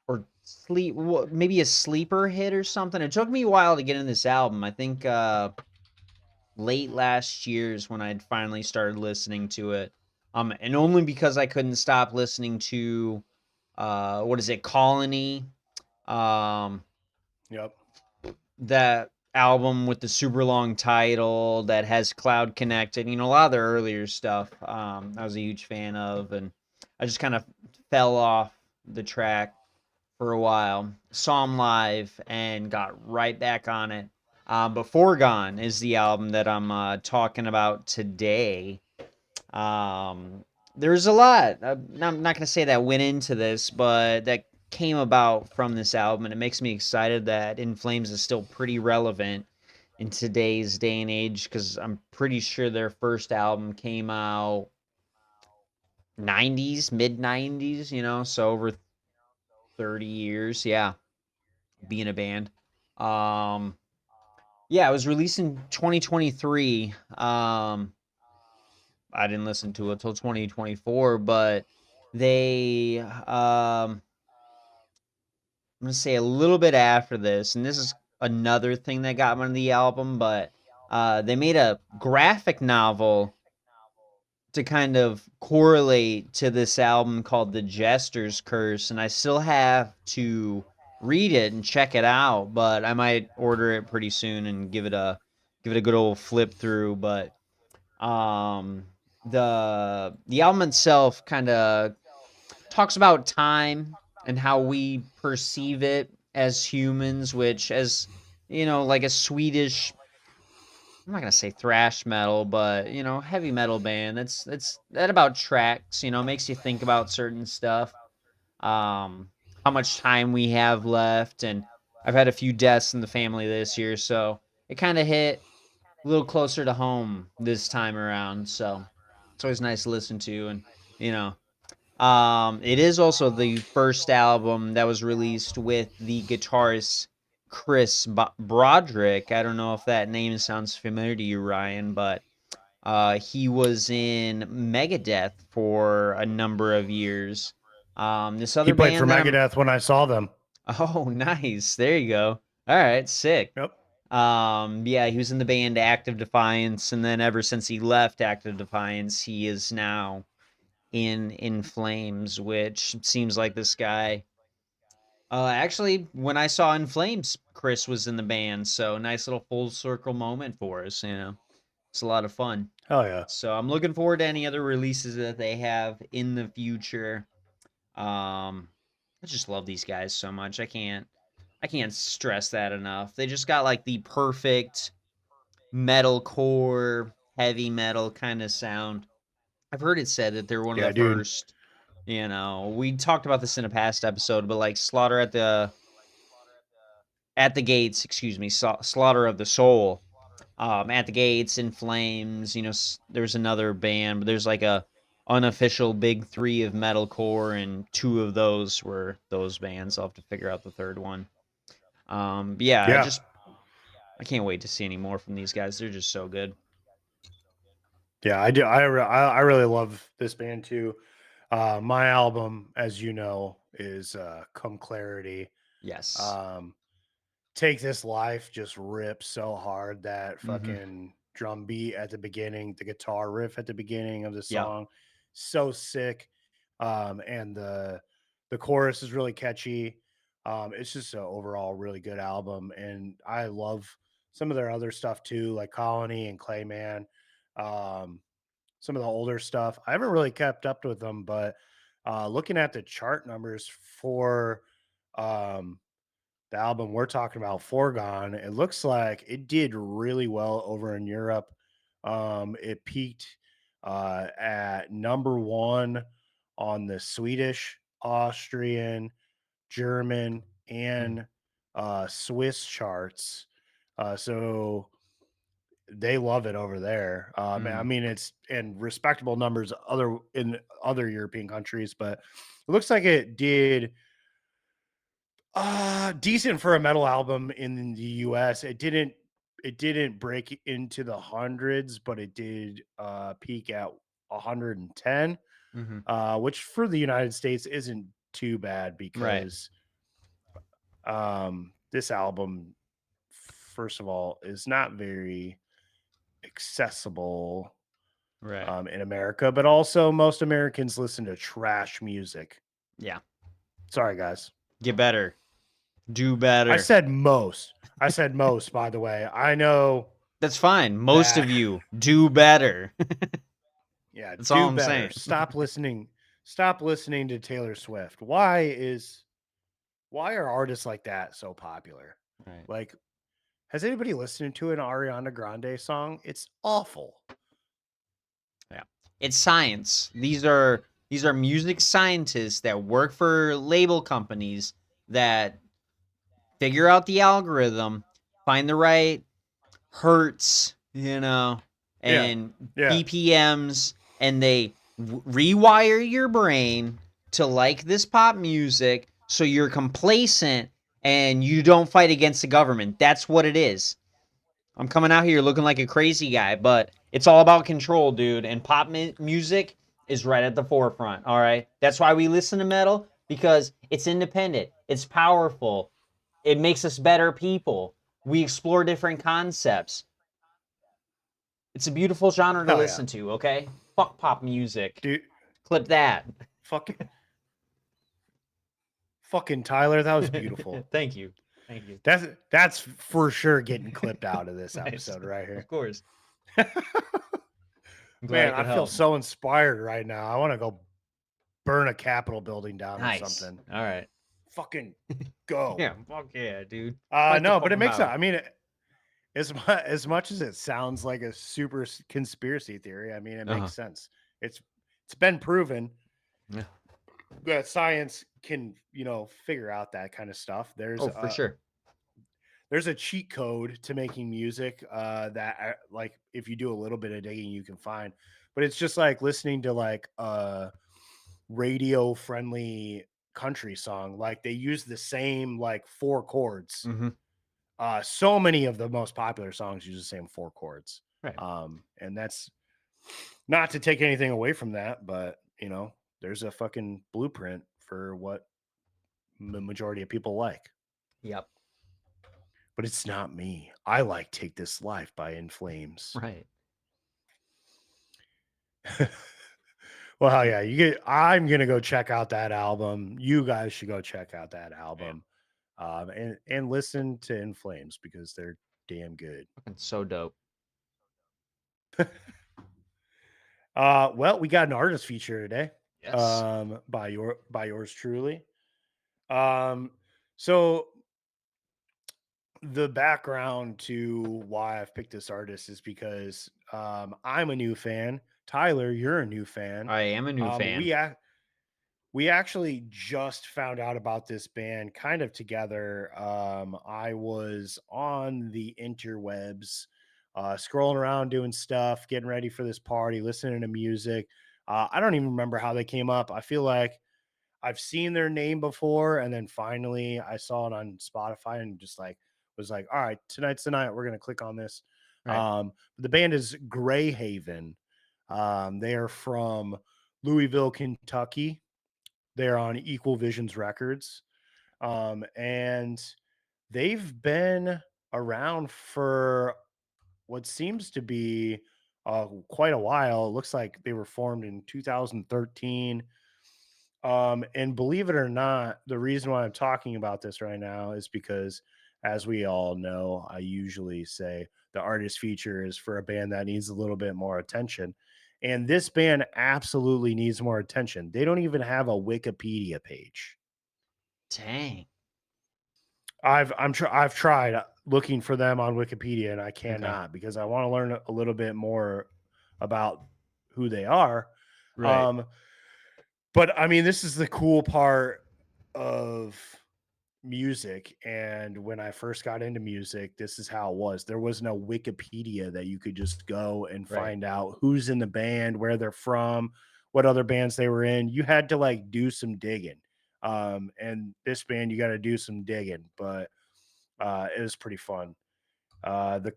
or maybe a sleeper hit or something. It took me a while to get in this album. I think late last year's when I'd finally started listening to it. And only because I couldn't stop listening to what is it, Colony? Um Yep. that album with the super long title that has cloud connected. You know, a lot of their earlier stuff, I was a huge fan of, and I just kind of fell off the track for a while. Saw him live and got right back on it. But Foregone is the album that I'm talking about today. Um, there's a lot. I'm not going to say that went into this, but that came about from this album, and it makes me excited that In Flames is still pretty relevant in today's day and age because I'm pretty sure their first album came out 90s, mid 90s, you know, so over 30 years. Yeah, being a band. Um, yeah, it was released in 2023. I didn't listen to it till 2024, but I'm gonna say a little bit after this, and this is another thing that got me on the album, but they made a graphic novel to kind of correlate to this album called The Jester's Curse, and I still have to read it and check it out, but I might order it pretty soon and give it a good old flip through. But um, the album itself kind of talks about time and how we perceive it as humans, which as you know, like a Swedish, I'm not gonna say thrash metal, but you know, heavy metal band. That about tracks. You know, makes you think about certain stuff. How much time we have left, and I've had a few deaths in the family this year, so it kind of hit a little closer to home this time around. So it's always nice to listen to, and you know, it is also the first album that was released with the guitarist Chris Broderick. I don't know if that name sounds familiar to you, Ryan, but he was in Megadeth for a number of years. This He other played for band that I'm Megadeth when I saw them. oh, nice. There you go. All right, sick. Yep. Yeah, he was in the band Active Defiance, and then ever since he left Active Defiance, he is now in Flames, which seems like this guy. Actually, when I saw In Flames, Chris was in the band, so nice little full circle moment for us. You know, it's a lot of fun. Hell yeah. So I'm looking forward to any other releases that they have in the future. I just love these guys so much. I can't stress that enough. They just got like the perfect metalcore, heavy metal kind of sound. I've heard it said that they're one of Yeah, the dude. first. You know, we talked about this in a past episode, but like Slaughter at the Gates, excuse me, Slaughter of the Soul, at the Gates, In Flames. You know, there's another band, but there's like a unofficial big three of metalcore, and two of those were those bands. I'll have to figure out the third one. But yeah, Yeah. I can't wait to see any more from these guys. They're just so good. Yeah, I do. I really love this band too. My album, as you know, is Come Clarity. Yes. Um, Take This Life just rips so hard. That Mm-hmm. fucking drum beat at the beginning, the guitar riff at the beginning of the Yeah. song, so sick. And the chorus is really catchy. It's just an overall really good album, and I love some of their other stuff too, like Colony and Clayman. Um, some of the older stuff. I haven't really kept up with them, but looking at the chart numbers for um, the album we're talking about, Foregone, it looks like it did really well over in Europe. It peaked at number one on the Swedish, Austrian, German, Mm. and Swiss charts. So they love it over there. I Mm. mean, it's in respectable numbers other in other European countries, but it looks like it did decent for a metal album in the US. It didn't break into the hundreds, but it did peak at 110, Mm-hmm. which for the United States isn't too bad Right. because this album, first of all, is not very accessible Right. in America, but also most Americans listen to trash music. Yeah. Sorry, guys. Get better. Do I better. said most. I said most, by the way. I know That's fine. Most that. of you do better. Yeah, That's all do I'm better. saying. Stop listening. Stop listening to Taylor Swift. Why are artists like that so popular? Right. Like, has anybody listened to an Ariana Grande song? It's awful. Yeah. It's science. These are music scientists that work for label companies that figure out the algorithm, find the right hertz, Yeah. and Yeah. BPMs, and they rewire your brain to like this pop music so you're complacent and you don't fight against the government. That's what it is. I'm coming out here looking like a crazy guy, but it's all about control, dude. And pop music is right at the forefront. All right. That's why we listen to metal, because it's independent, it's powerful, it makes us better people. We explore different concepts. It's a beautiful genre to Hell yeah. listen to, okay? Fuck pop music. Dude, Clip that. fuck, fucking Tyler, that was beautiful. Thank you. Thank you. That's for sure getting clipped out of this Nice. episode right Of here. course. I'm glad I Man, could I feel help. so inspired right now. I want to go burn a Capitol building down or Nice. something. All right. Fucking go. Yeah. Fuck yeah, dude. Fight the No, but it fucking makes sense. battle. I mean, as much as it sounds like a super conspiracy theory, I mean, it Uh-huh. makes sense. It's been proven Yeah. that science can, figure out that kind of stuff. Oh, for sure. There's a cheat code to making music that like if you do a little bit of digging you can find, but it's just like listening to like a radio friendly country song. Like they use the same like four chords. Mm-hmm. So many of the most popular songs use the same four chords. Right. And that's not to take anything away from that, but there's a fucking blueprint for what the majority of people like. Yep. But it's not me. I like Take This Life by In Flames. Right. Well, yeah, I'm gonna go check out that album. You guys should go check out that Yeah. album. And listen to In Flames because they're damn good. Fucking so dope. Well, we got an artist feature today. Yes. By yours truly. Um, so the background to why I've picked this artist is because I'm a new fan. Tyler, you're a new fan. I am a new Um, fan. we ac- we actually just found out about this band kind of together. I was on the interwebs, scrolling around, doing stuff, getting ready for this party, listening to music. I don't even remember how they came up. I feel like I've seen their name before, and then finally I saw it on Spotify and just like was like, all right, tonight's the night. We're gonna click on this. Right. The band is Greyhaven. They are from Louisville, Kentucky. They're on Equal Visions Records. And they've been around for what seems to be quite a while. It looks like they were formed in 2013. And believe it or not, the reason why I'm talking about this right now is because, as we all know, I usually say the artist feature is for a band that needs a little bit more attention. And this band absolutely needs more attention. They don't even have a Wikipedia page. Dang. I've tried looking for them on Wikipedia and I Okay. cannot because I want to learn a little bit more about who they are. Right. Um, but I mean, this is the cool part of music. And when I first got into music, this is how it was. There was no Wikipedia that you could just go and Right. find out who's in the band, where they're from, what other bands they were in. You had to like do some digging. And this band, you got to do some digging, but it was pretty fun. The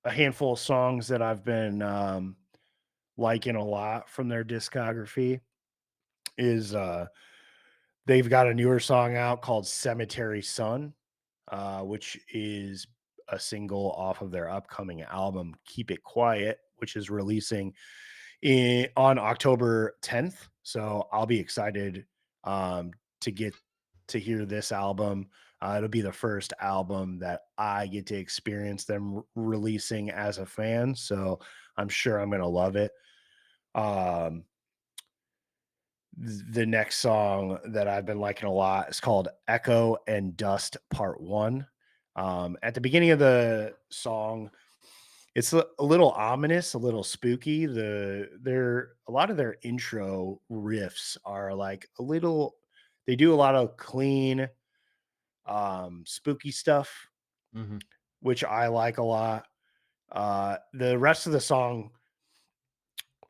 A handful of songs that I've been liking a lot from their discography is they've got a newer song out called Cemetery Sun, which is a single off of their upcoming album, Keep It Quiet, which is releasing on October 10th. So I'll be excited to get to hear this album. It'll be the first album that I get to experience them releasing as a fan, so I'm sure I'm gonna love it. Um, the next song that I've been liking a lot is called Echo and Dust Part 1. At the beginning of the song, it's a little ominous, a little spooky. A lot of their intro riffs are like a little, they do a lot of clean, spooky stuff, Hmm. which I like a lot. The rest of the song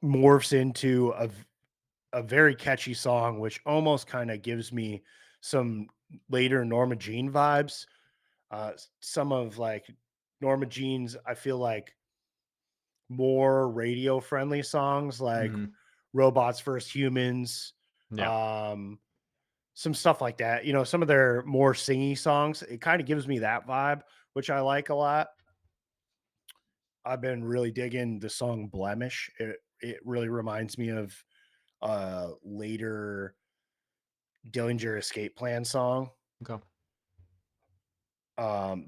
morphs into a very catchy song, which almost kind of gives me some later Norma Jean vibes. Some of like Norma Jean's, I feel like more radio friendly songs like Hmm. Robots vs. Humans, Yeah. um, some stuff like that. You know, some of their more singy songs, it kind of gives me that vibe, which I like a lot. I've been really digging the song Blemish. It really reminds me of a later Dillinger Escape Plan song. Okay.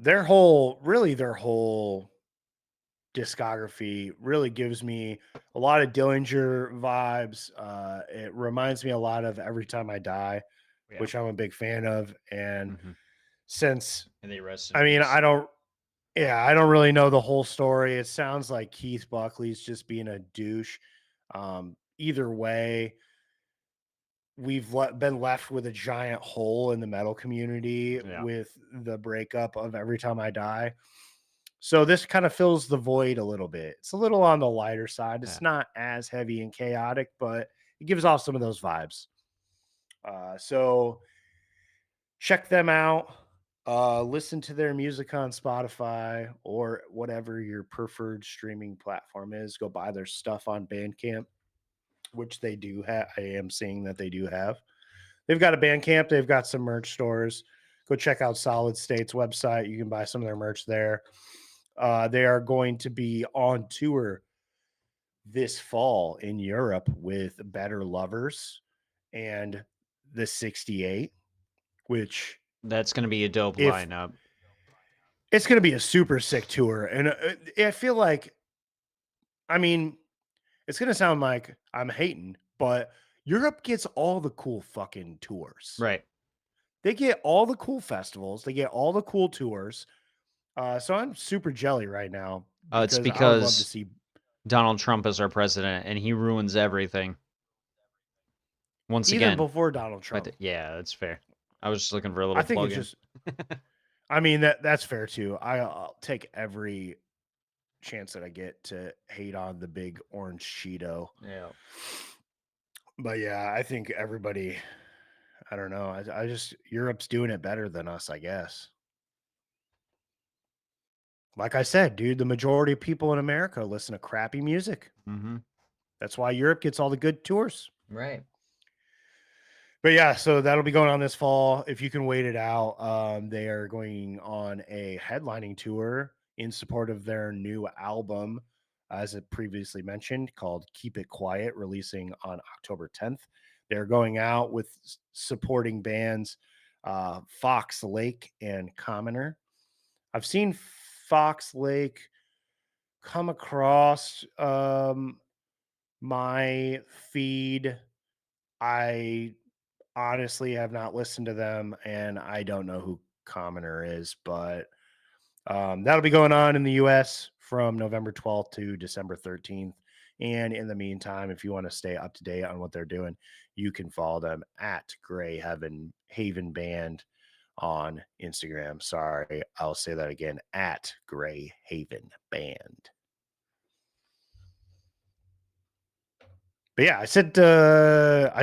Their whole discography really gives me a lot of Dillinger vibes. It reminds me a lot of Every Time I Die, Yeah. which I'm a big fan of. And Hmm. since, And they rest in I mean, peace. I don't really know the whole story. It sounds like Keith Buckley's just being a douche. Either way, been left with a giant hole in the metal community Yeah. with the breakup of Every Time I Die. So this kind of fills the void a little bit. It's a little on the lighter side. It's Yeah. not as heavy and chaotic, but it gives off some of those vibes. So check them out. Listen to their music on Spotify or whatever your preferred streaming platform is. Go buy their stuff on Bandcamp, which they do have. I am seeing that they do have. They've got a Bandcamp. They've got some merch stores. Go check out Solid State's website. You can buy some of their merch there. They are going to be on tour this fall in Europe with Better Lovers and the 68, which That's gonna be a dope if lineup. it's going to be a super sick tour. And I feel like, I mean, it's going to sound like I'm hating, but Europe gets all the cool fucking tours. Right. They get all the cool festivals. They get all the cool tours. So I'm super jelly right now It's because I would love to because see Donald Trump is our president, and he ruins everything. Once even again. before Donald But Trump. yeah, that's fair. I was just looking for a I little think it's plug-in. just, I mean, that's fair too. I'll take every chance that I get to hate on the big orange Cheeto. Yeah. But yeah, I think everybody, I don't know. I just, Europe's doing it better than us, I guess. Like I said, dude, the majority of people in America listen to crappy music. Mhm. That's why Europe gets all the good tours. Right. But yeah, so that'll be going on this fall. If you can wait it out, they are going on a headlining tour in support of their new album, as it previously mentioned, called Keep It Quiet, releasing on October 10th. They're going out with supporting bands Fox Lake and Commoner. I've seen Fox Lake come across my feed. I honestly have not listened to them, and I don't know who Commoner is, but that'll be going on in the US from November 12th to December 13th. And in the meantime, if you want to stay up to date on what they're doing, you can follow them at Gray Haven Band on Instagram. Sorry, I'll say that again, at Gray Haven Band. But yeah, I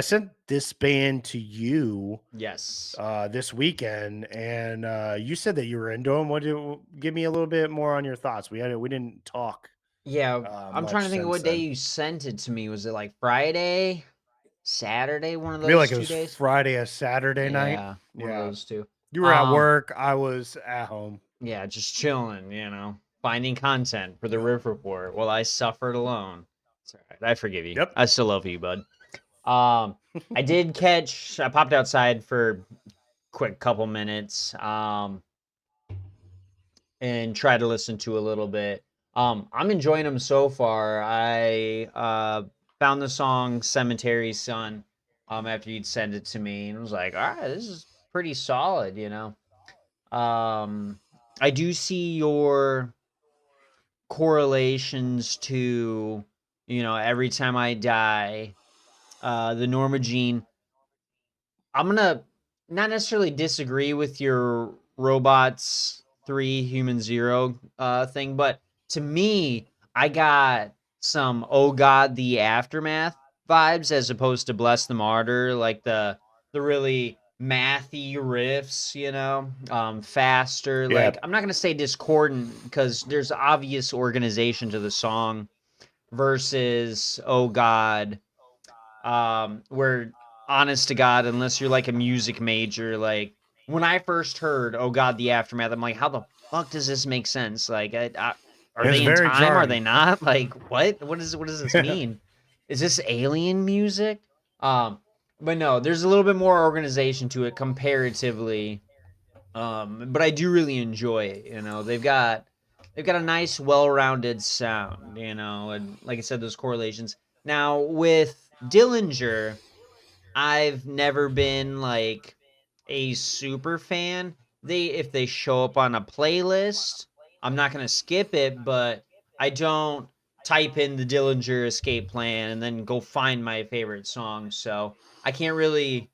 sent this band to you Yes. this weekend, and you said that you were into them. Give me a little bit more on your thoughts? We didn't talk Yeah, I'm trying much to think of since what day then. you sent it to me. Was it like Friday? Saturday? One of I feel like those it 2 was days? Friday, a Saturday night. Yeah, one of Yeah, those 2. you were at Um, work. I was at home. yeah, just chilling, finding content for the Yep. Riff Report while I suffered alone. It's all right. I forgive you. Yep. I still love you, bud. I popped outside for quick couple minutes and try to listen to a little bit. I'm enjoying them so far. I found the song Cemetery Sun after you'd send it to me and was like, all right, this is pretty solid, you know. I do see your correlations to, you know, Every Time I Die, the Norma Jean. I'm gonna not necessarily disagree with your robots 3 human 0 thing, but to me, I got some Oh God the Aftermath vibes as opposed to Bless the Martyr, like the really mathy riffs, you know, faster. Yeah. Like I'm not gonna say discordant because there's obvious organization to the song versus Oh God, where honest to God, unless you're like a music major, like when I first heard "Oh God, the Aftermath," I'm like, how the fuck does this make sense? Like, are It's they in very time? Are jarring. they not? Like, what? What does this mean? Is this alien music? Um, but no, there's a little bit more organization to it comparatively. But I do really enjoy it. You know, they've got a nice, well-rounded sound. You know, and like I said, those correlations. Now with Dillinger, I've never been like a super fan. If they show up on a playlist, I'm not gonna skip it, but I don't type in the Dillinger Escape Plan and then go find my favorite song. So I can't really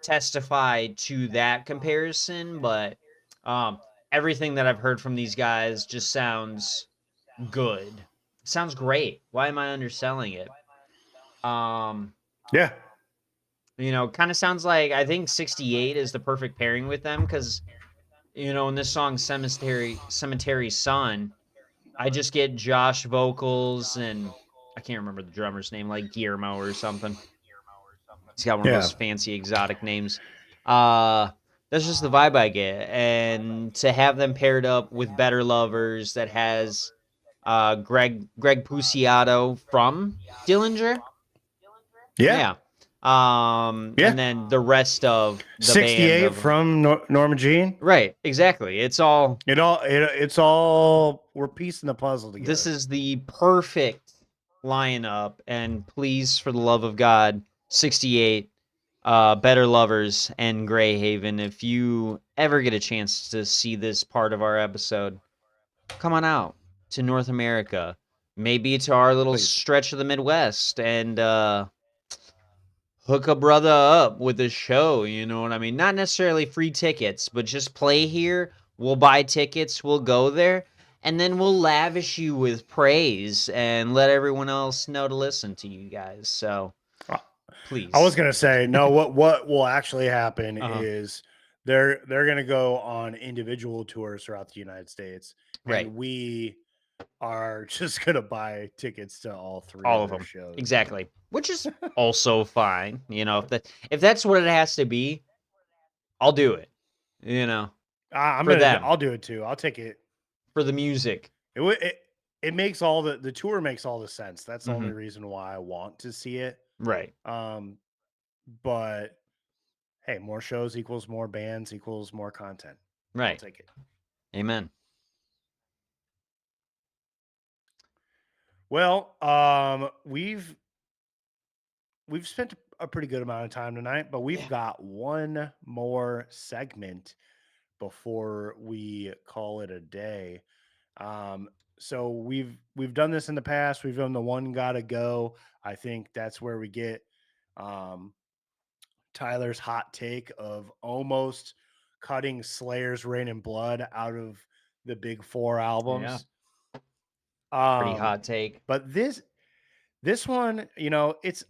testify to that comparison, but um, everything that I've heard from these guys just sounds good. Sounds great. Why am I underselling it? Um, Yeah. you know, kind of sounds like I think 68 is the perfect pairing with them because you know in this song Cemetery Sun, I just get Josh vocals and I can't remember the drummer's name, like Guillermo or something. He's got one of Yeah. those fancy exotic names. Uh that's just the vibe I get. And to have them paired up with Better Lovers that has Greg Puciato from Dillinger. Yeah. Yeah. Yeah. And then the rest of the band 68 of from Norma Jean. right, exactly. It's all It's all we're piecing the puzzle this together. is the perfect lineup, and please, for the love of God, 68, Better Lovers, and Greyhaven. If you ever get a chance to see this part of our episode, come on out to North America, maybe to our little Please. stretch of the Midwest, and hook a brother up with a show. You know what I mean? Not necessarily free tickets, but just play here. We'll buy tickets. We'll go there. And then we'll lavish you with praise and let everyone else know to listen to you guys. So I I was please. gonna say no. What will actually happen Uh huh. is they're gonna go on individual tours throughout the United States, Right. and we are just gonna buy tickets to all three All of of their them. shows. Exactly. Which is also fine. You know, if that's what it has to be, I'll do it. You know, I'm for gonna. them, I'll do it too. I'll take it. for the music. It makes all the tour makes all the sense. That's the Hmm. only reason why I want to see it. Right. Um, but hey, more shows equals more bands equals more content. I'll Right. take it. Amen. Well, we've spent a pretty good amount of time tonight, but we've Yeah. got one more segment before we call it a day. Um, so we've done this in the past. We've done the one gotta go. I think that's where we get um, Tyler's hot take of almost cutting Slayer's Rain and Blood out of the big four Yeah. albums. Pretty Um, hot take. but this one, it's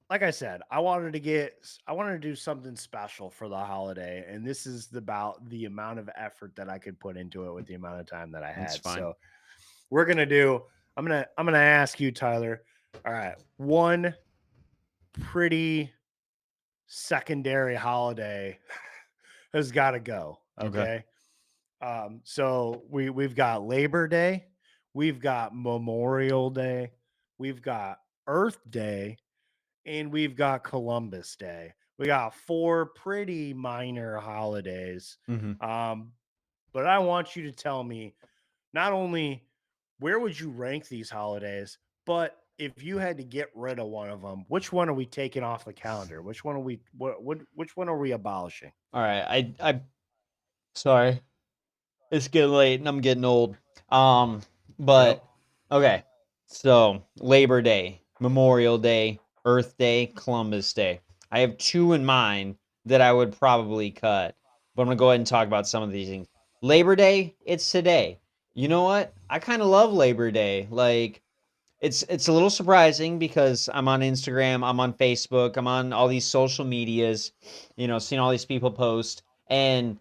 like I said, I wanted to do something special for the holiday, and this is about the amount of effort that I could put into it with the amount of time that I That's had. fine. So we're gonna do. I'm gonna ask you, Tyler. All right, one pretty secondary holiday has got to go. Okay. Okay. So we've got Labor Day, we've got Memorial Day, we've got Earth Day, and we've got Columbus Day. we got 4 pretty minor holidays. Hmm. But I want you to tell me not only where would you rank these holidays, but if you had to get rid of one of them, which one are we taking off the calendar? Which one are we which one are we abolishing? All right, I sorry, it's getting late and I'm getting old. Um, Yep. but okay, so Labor Day, Memorial Day, Earth Day, Columbus Day. I have two in mind that I would probably cut, but I'm gonna go ahead and talk about some of these things. Labor Day, it's today. You know what? I kind of love Labor Day. Like it's a little surprising because I'm on Instagram, I'm on Facebook, I'm on all these social medias, seeing all these people post and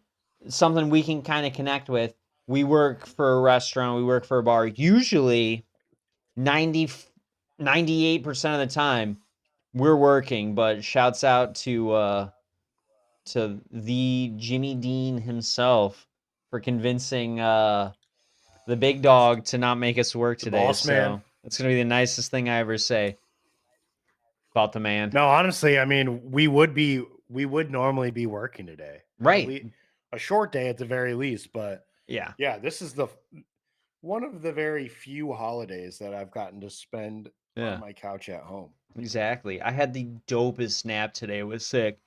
something we can kind of connect with. We work for a restaurant, we work for a bar. Usually 98% of the time we're working, but shouts out to the Jimmy Dean himself for convincing the big dog to not make us work The today. boss man. So it's gonna be the nicest thing I ever say about the man. No, honestly, I mean, we would normally be working today. At Right. least a short day at the very least, but Yeah. yeah, this is the one of the very few holidays that I've gotten to spend on Yeah. my couch at home. Exactly. I had the dopest nap today. It was sick.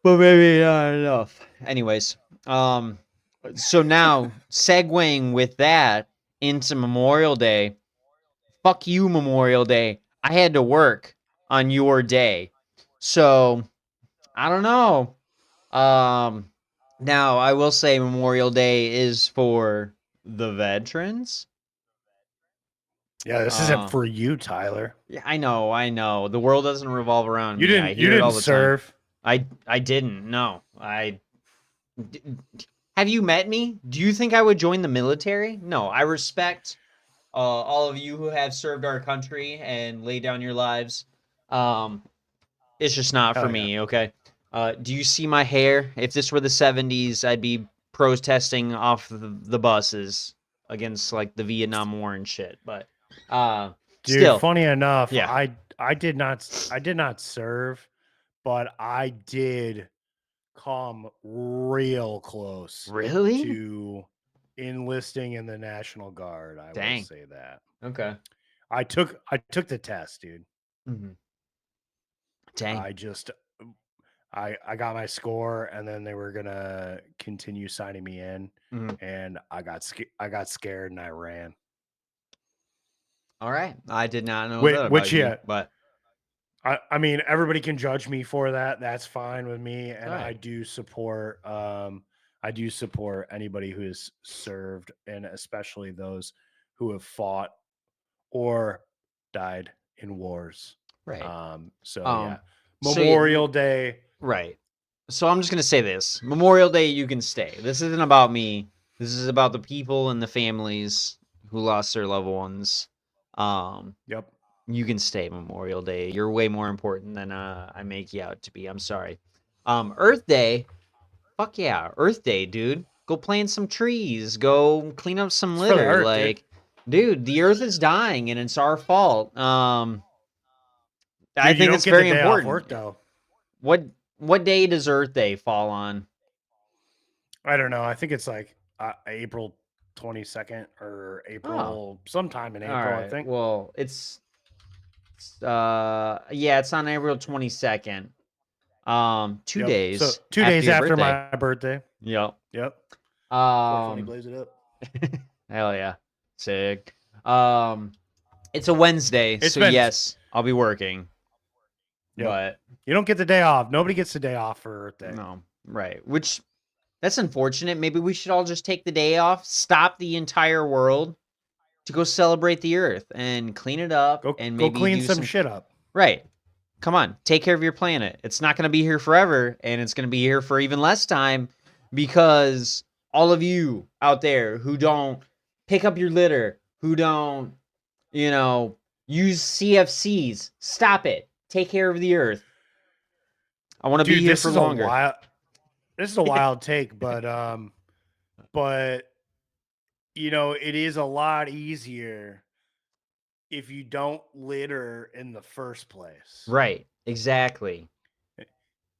But maybe not enough. Anyways, um, so now segueing with that into Memorial Day. Fuck you, Memorial Day. I had to work on your day. So I don't know. Um, Now I will say Memorial Day is for the veterans. Yeah, this isn't Uh, for you, Tyler. yeah, I know, I know. The world doesn't revolve around me. I You hear it didn't all the time. serve. I didn't. No, d- have you met me? Do you think I would join the military? No, I respect all of you who have served our country and laid down your lives. Um, it's just not for Hell yeah. me. Okay. Do you see my hair? If this were the '70s, I'd be protesting off the buses against like the Vietnam War and shit. But Dude, still, funny enough, yeah. I did not serve, but I did come real close Really? to enlisting in the National Guard. I will Dang. say that. Okay. I took the test, dude. Hmm. Dang. I just I got my score, and then they were gonna continue signing me in, Hmm. and I got scared and I ran. All right. I did not know that about Which you, yeah, but I mean, everybody can judge me for that. That's fine with me, and all right. I do support anybody who has served, and especially those who have fought or died in wars. Right. So yeah, Um. So Memorial Day. right. So I'm just gonna say this: Memorial Day, you can stay. This isn't about me. This is about the people and the families who lost their loved ones. Um, Yep. you can stay Memorial Day. You're way more important than I make you out to be. I'm sorry. Earth Day, fuck yeah, Earth Day, dude. Go plant some trees. Go clean up some It's for the litter. Earth, dude. Like, dude, the Earth is dying and it's our fault. I Dude, you think don't it's get the very day off important. work though. What what day does Earth Day fall on? I don't know. I think it's like April 22nd or Oh, April sometime in all April. I right. think. Well, yeah, it's on April 22nd. Two Yep. So days 2 days after your after birthday. my birthday. Yep. Yep. 420 Um, blaze it up. hell yeah, sick. Um, it's a Wednesday, It's so been yes, I'll be working, Yep. but You don't get the day off. Nobody gets the day off for Earth Day. no, right. Which that's unfortunate. Maybe we should all just take the day off, stop the entire world to go celebrate the Earth and clean it up, and Go maybe clean do some some shit up. right. Come on, take care of your planet. It's not going to be here forever, and it's going to be here for even less time because all of you out there who don't pick up your litter, who don't, you know, use CFCs, stop it. Take care of the earth. I want to be Dude, here for longer. this is a wild take, but it is a lot easier if you don't litter in the first place. Right, exactly.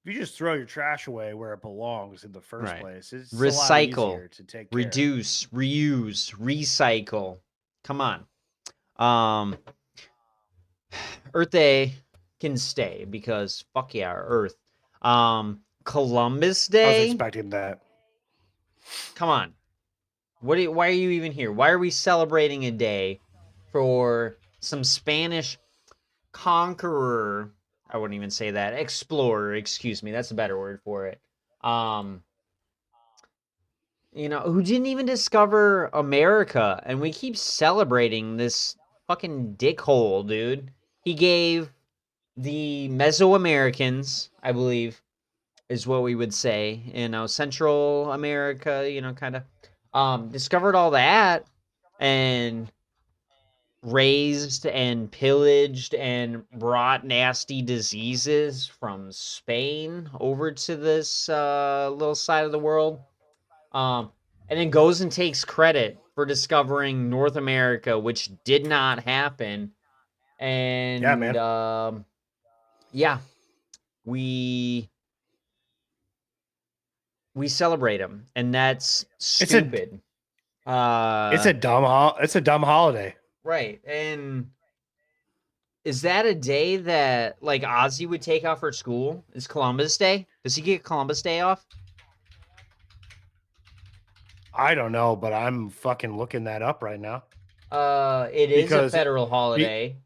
if you just throw your trash away where it belongs in the first Right. place, it's a lot Recycle, easier to take care of. reduce, reuse, recycle. Come on. Um, Earth Day can stay because fuck yeah, Earth. Columbus I was Day. expecting that. Come on. Why are you even here? Why are we celebrating a day for some Spanish conqueror? I wouldn't even say that. Explorer, excuse me. That's a better word for it. Um, who didn't even discover America, and we keep celebrating this fucking dickhole, dude. He gave the Mesoamericans, I believe, is what we would say, Central America, kind of, discovered all that and raised and pillaged and brought nasty diseases from Spain over to this little side of the world. And then goes and takes credit for discovering North America, which did not happen. Yeah, And man. yeah, we we celebrate him, and that's It's a stupid. it's a dumb holiday. Right. And is that a day that like Ozzy would take off for school? Is Columbus Day? Does he get Columbus Day off? I don't know, but I'm fucking looking that up right now It is a because federal be, holiday.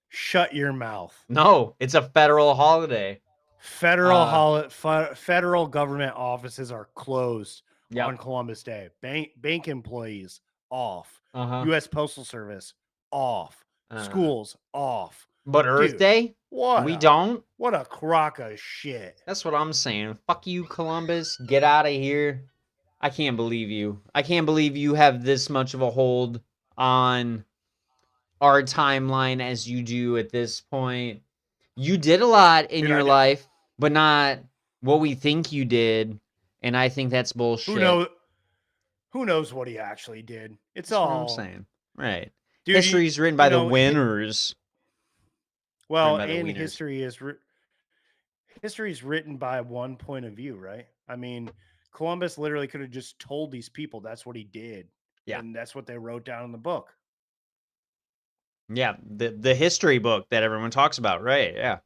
shut your mouth. No, it's a federal holiday. Uh, Federal government offices are closed on yep. Columbus Day. Bank employees off. Uh-huh. U.S. Postal Service off. Uh, Schools off. but Earth Dude, Day? We don't? what a crock of shit. That's what I'm saying. Fuck you, Columbus. Get out of here. I can't believe you. I can't believe you have this much of a hold on our timeline as you do at this point. You did a lot in Dude, your life, but not what we think you did, and I think that's who bullshit. knows who knows what he actually did. It's That's what I'm all saying. Right. dude, History's written you by the know, winners. Written well, by the and winners. history is written by one point of view, right? I mean, Columbus literally could have just told these people that's what he did, Yeah. and that's what they wrote down in the book. Yeah. The history book that everyone talks about. Right. Yeah.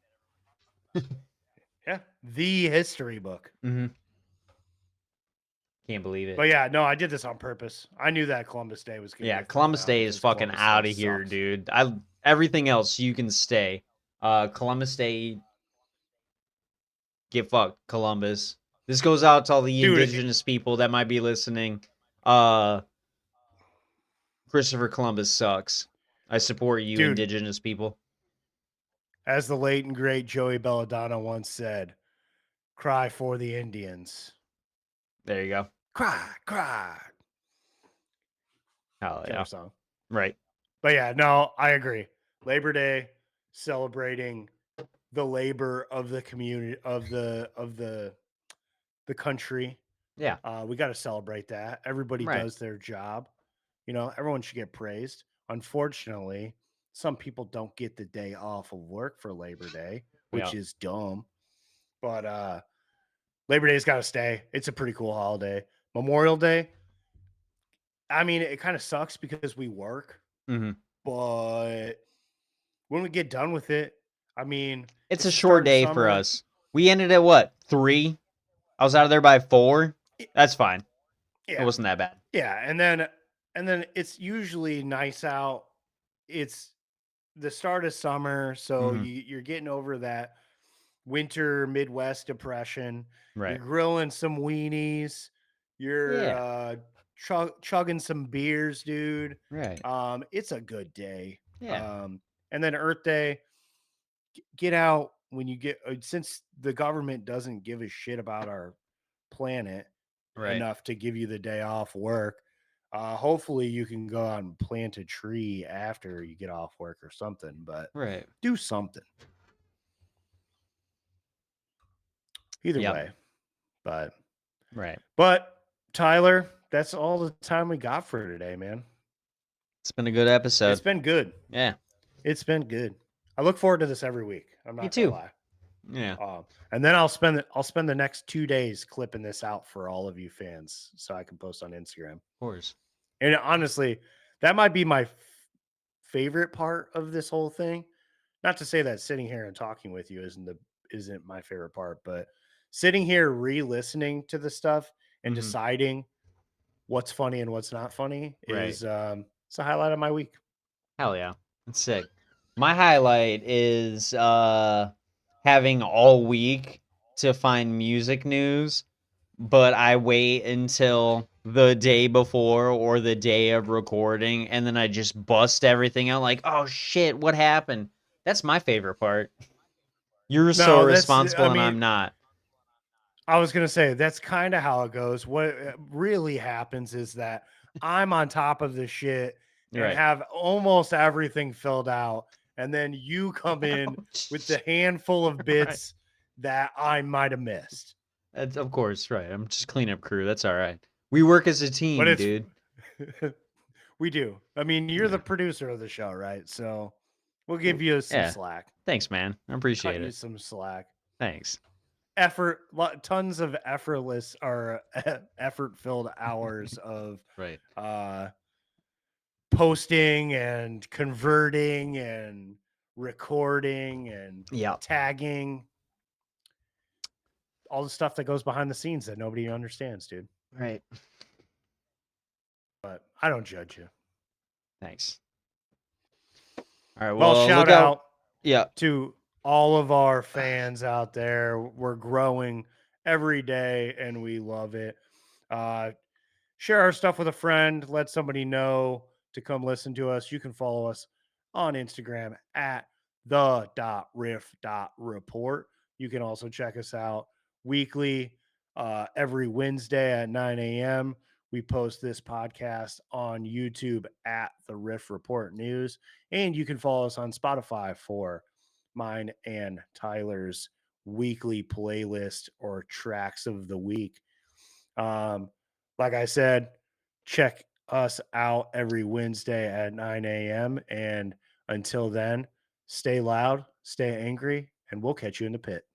Yeah, the history book. Mm-hmm. Can't believe it. But yeah, no, I did this on purpose. I knew that Columbus Day was going to Yeah, get thrown Columbus out Day is because fucking Columbus Day out of here, sucks. dude. Everything else you can stay. Columbus Day, get fucked, Columbus. This goes out to all the Dude, indigenous people that might be listening. Uh, Christopher Columbus sucks. I support you, dude, indigenous people. as the late and great Joey Belladonna once said, cry for the Indians. There you go. Cry, cry. Hell Killer yeah. song. Right. But yeah, no, I agree. Labor Day, celebrating the labor of the community of the country. Yeah. We got to celebrate that. Everybody Right. does their job. Everyone should get praised. Unfortunately, some people don't get the day off of work for Labor Day, which Yeah. is dumb. But Labor Day's got to stay. It's a pretty cool holiday. Memorial Day, I mean, it kind of sucks because we work, Mm-hmm. but when we get done with it, I mean, It's it's a the short start of day for summer. us. We ended at what? 3? I was out of there by 4. That's fine. It Yeah. wasn't that bad. Yeah, and then it's usually nice out. It's the start of summer, so Mm-hmm. you're getting over that winter Midwest depression. You're Right. grilling some weenies. You're Yeah. chugging some beers, dude. Right. It's a good day. Yeah. And then Earth Day, get out when you get since the government doesn't give a shit about our planet Right. enough to give you the day off work. Hopefully you can go out and plant a tree after you get off work or something, but Right. do something. Either Yep. way. But Right. Tyler, that's all the time we got for today, man. It's been a good episode. It's been good. Yeah. It's been good. I look forward to this every week. I'm Me not gonna too. lie. Yeah, of And then I'll spend the next 2 days clipping this out for all of you fans, so I can post on Instagram. course. And honestly, that might be my favorite part of this whole thing. Not to say that sitting here and talking with you isn't my favorite part, but sitting here re-listening to the stuff and Hmm. deciding what's funny and what's not funny Right. is it's a highlight of my week. Hell yeah. That's sick. My highlight is having all week to find music news, but I wait until the day before or the day of recording, and then I just bust everything out like, oh shit, what happened? That's my favorite part. You're so No, that's I responsible and mean, I'm not. I was gonna say that's kind of how it goes. What really happens is that I'm on top of the shit and Right. have almost everything filled out, and then you come in with the handful of Right. bits that I might have missed. That's, of course, right. I'm just cleanup crew. That's all right. We work as a But team, it's dude. we do. I mean, you're the Yeah. producer of the show, right? So we'll give Well, you some yeah. slack. Thanks, man. I Cut appreciate you it. some slack. Thanks. Tons of effortless or effort filled hours of Right. uh posting and converting and recording and Yeah. tagging, all the stuff that goes behind the scenes that nobody understands, dude. Right. But I don't judge you. Thanks. All right. Well, Well, shout look out. out Yeah. to all of our fans out there. We're growing every day and we love it. Uh, Share our stuff with a friend. Let somebody know to come listen to us. You can follow us on Instagram at the.riff.report. You can also check us out weekly, every Wednesday at 9 a.m. We post this podcast on YouTube at the Riff Report News. And you can follow us on Spotify for mine and Tyler's weekly playlist or tracks of the week. Um, like I said, check us out every Wednesday at 9 a.m. And until then, stay loud, stay angry, and we'll catch you in the pit.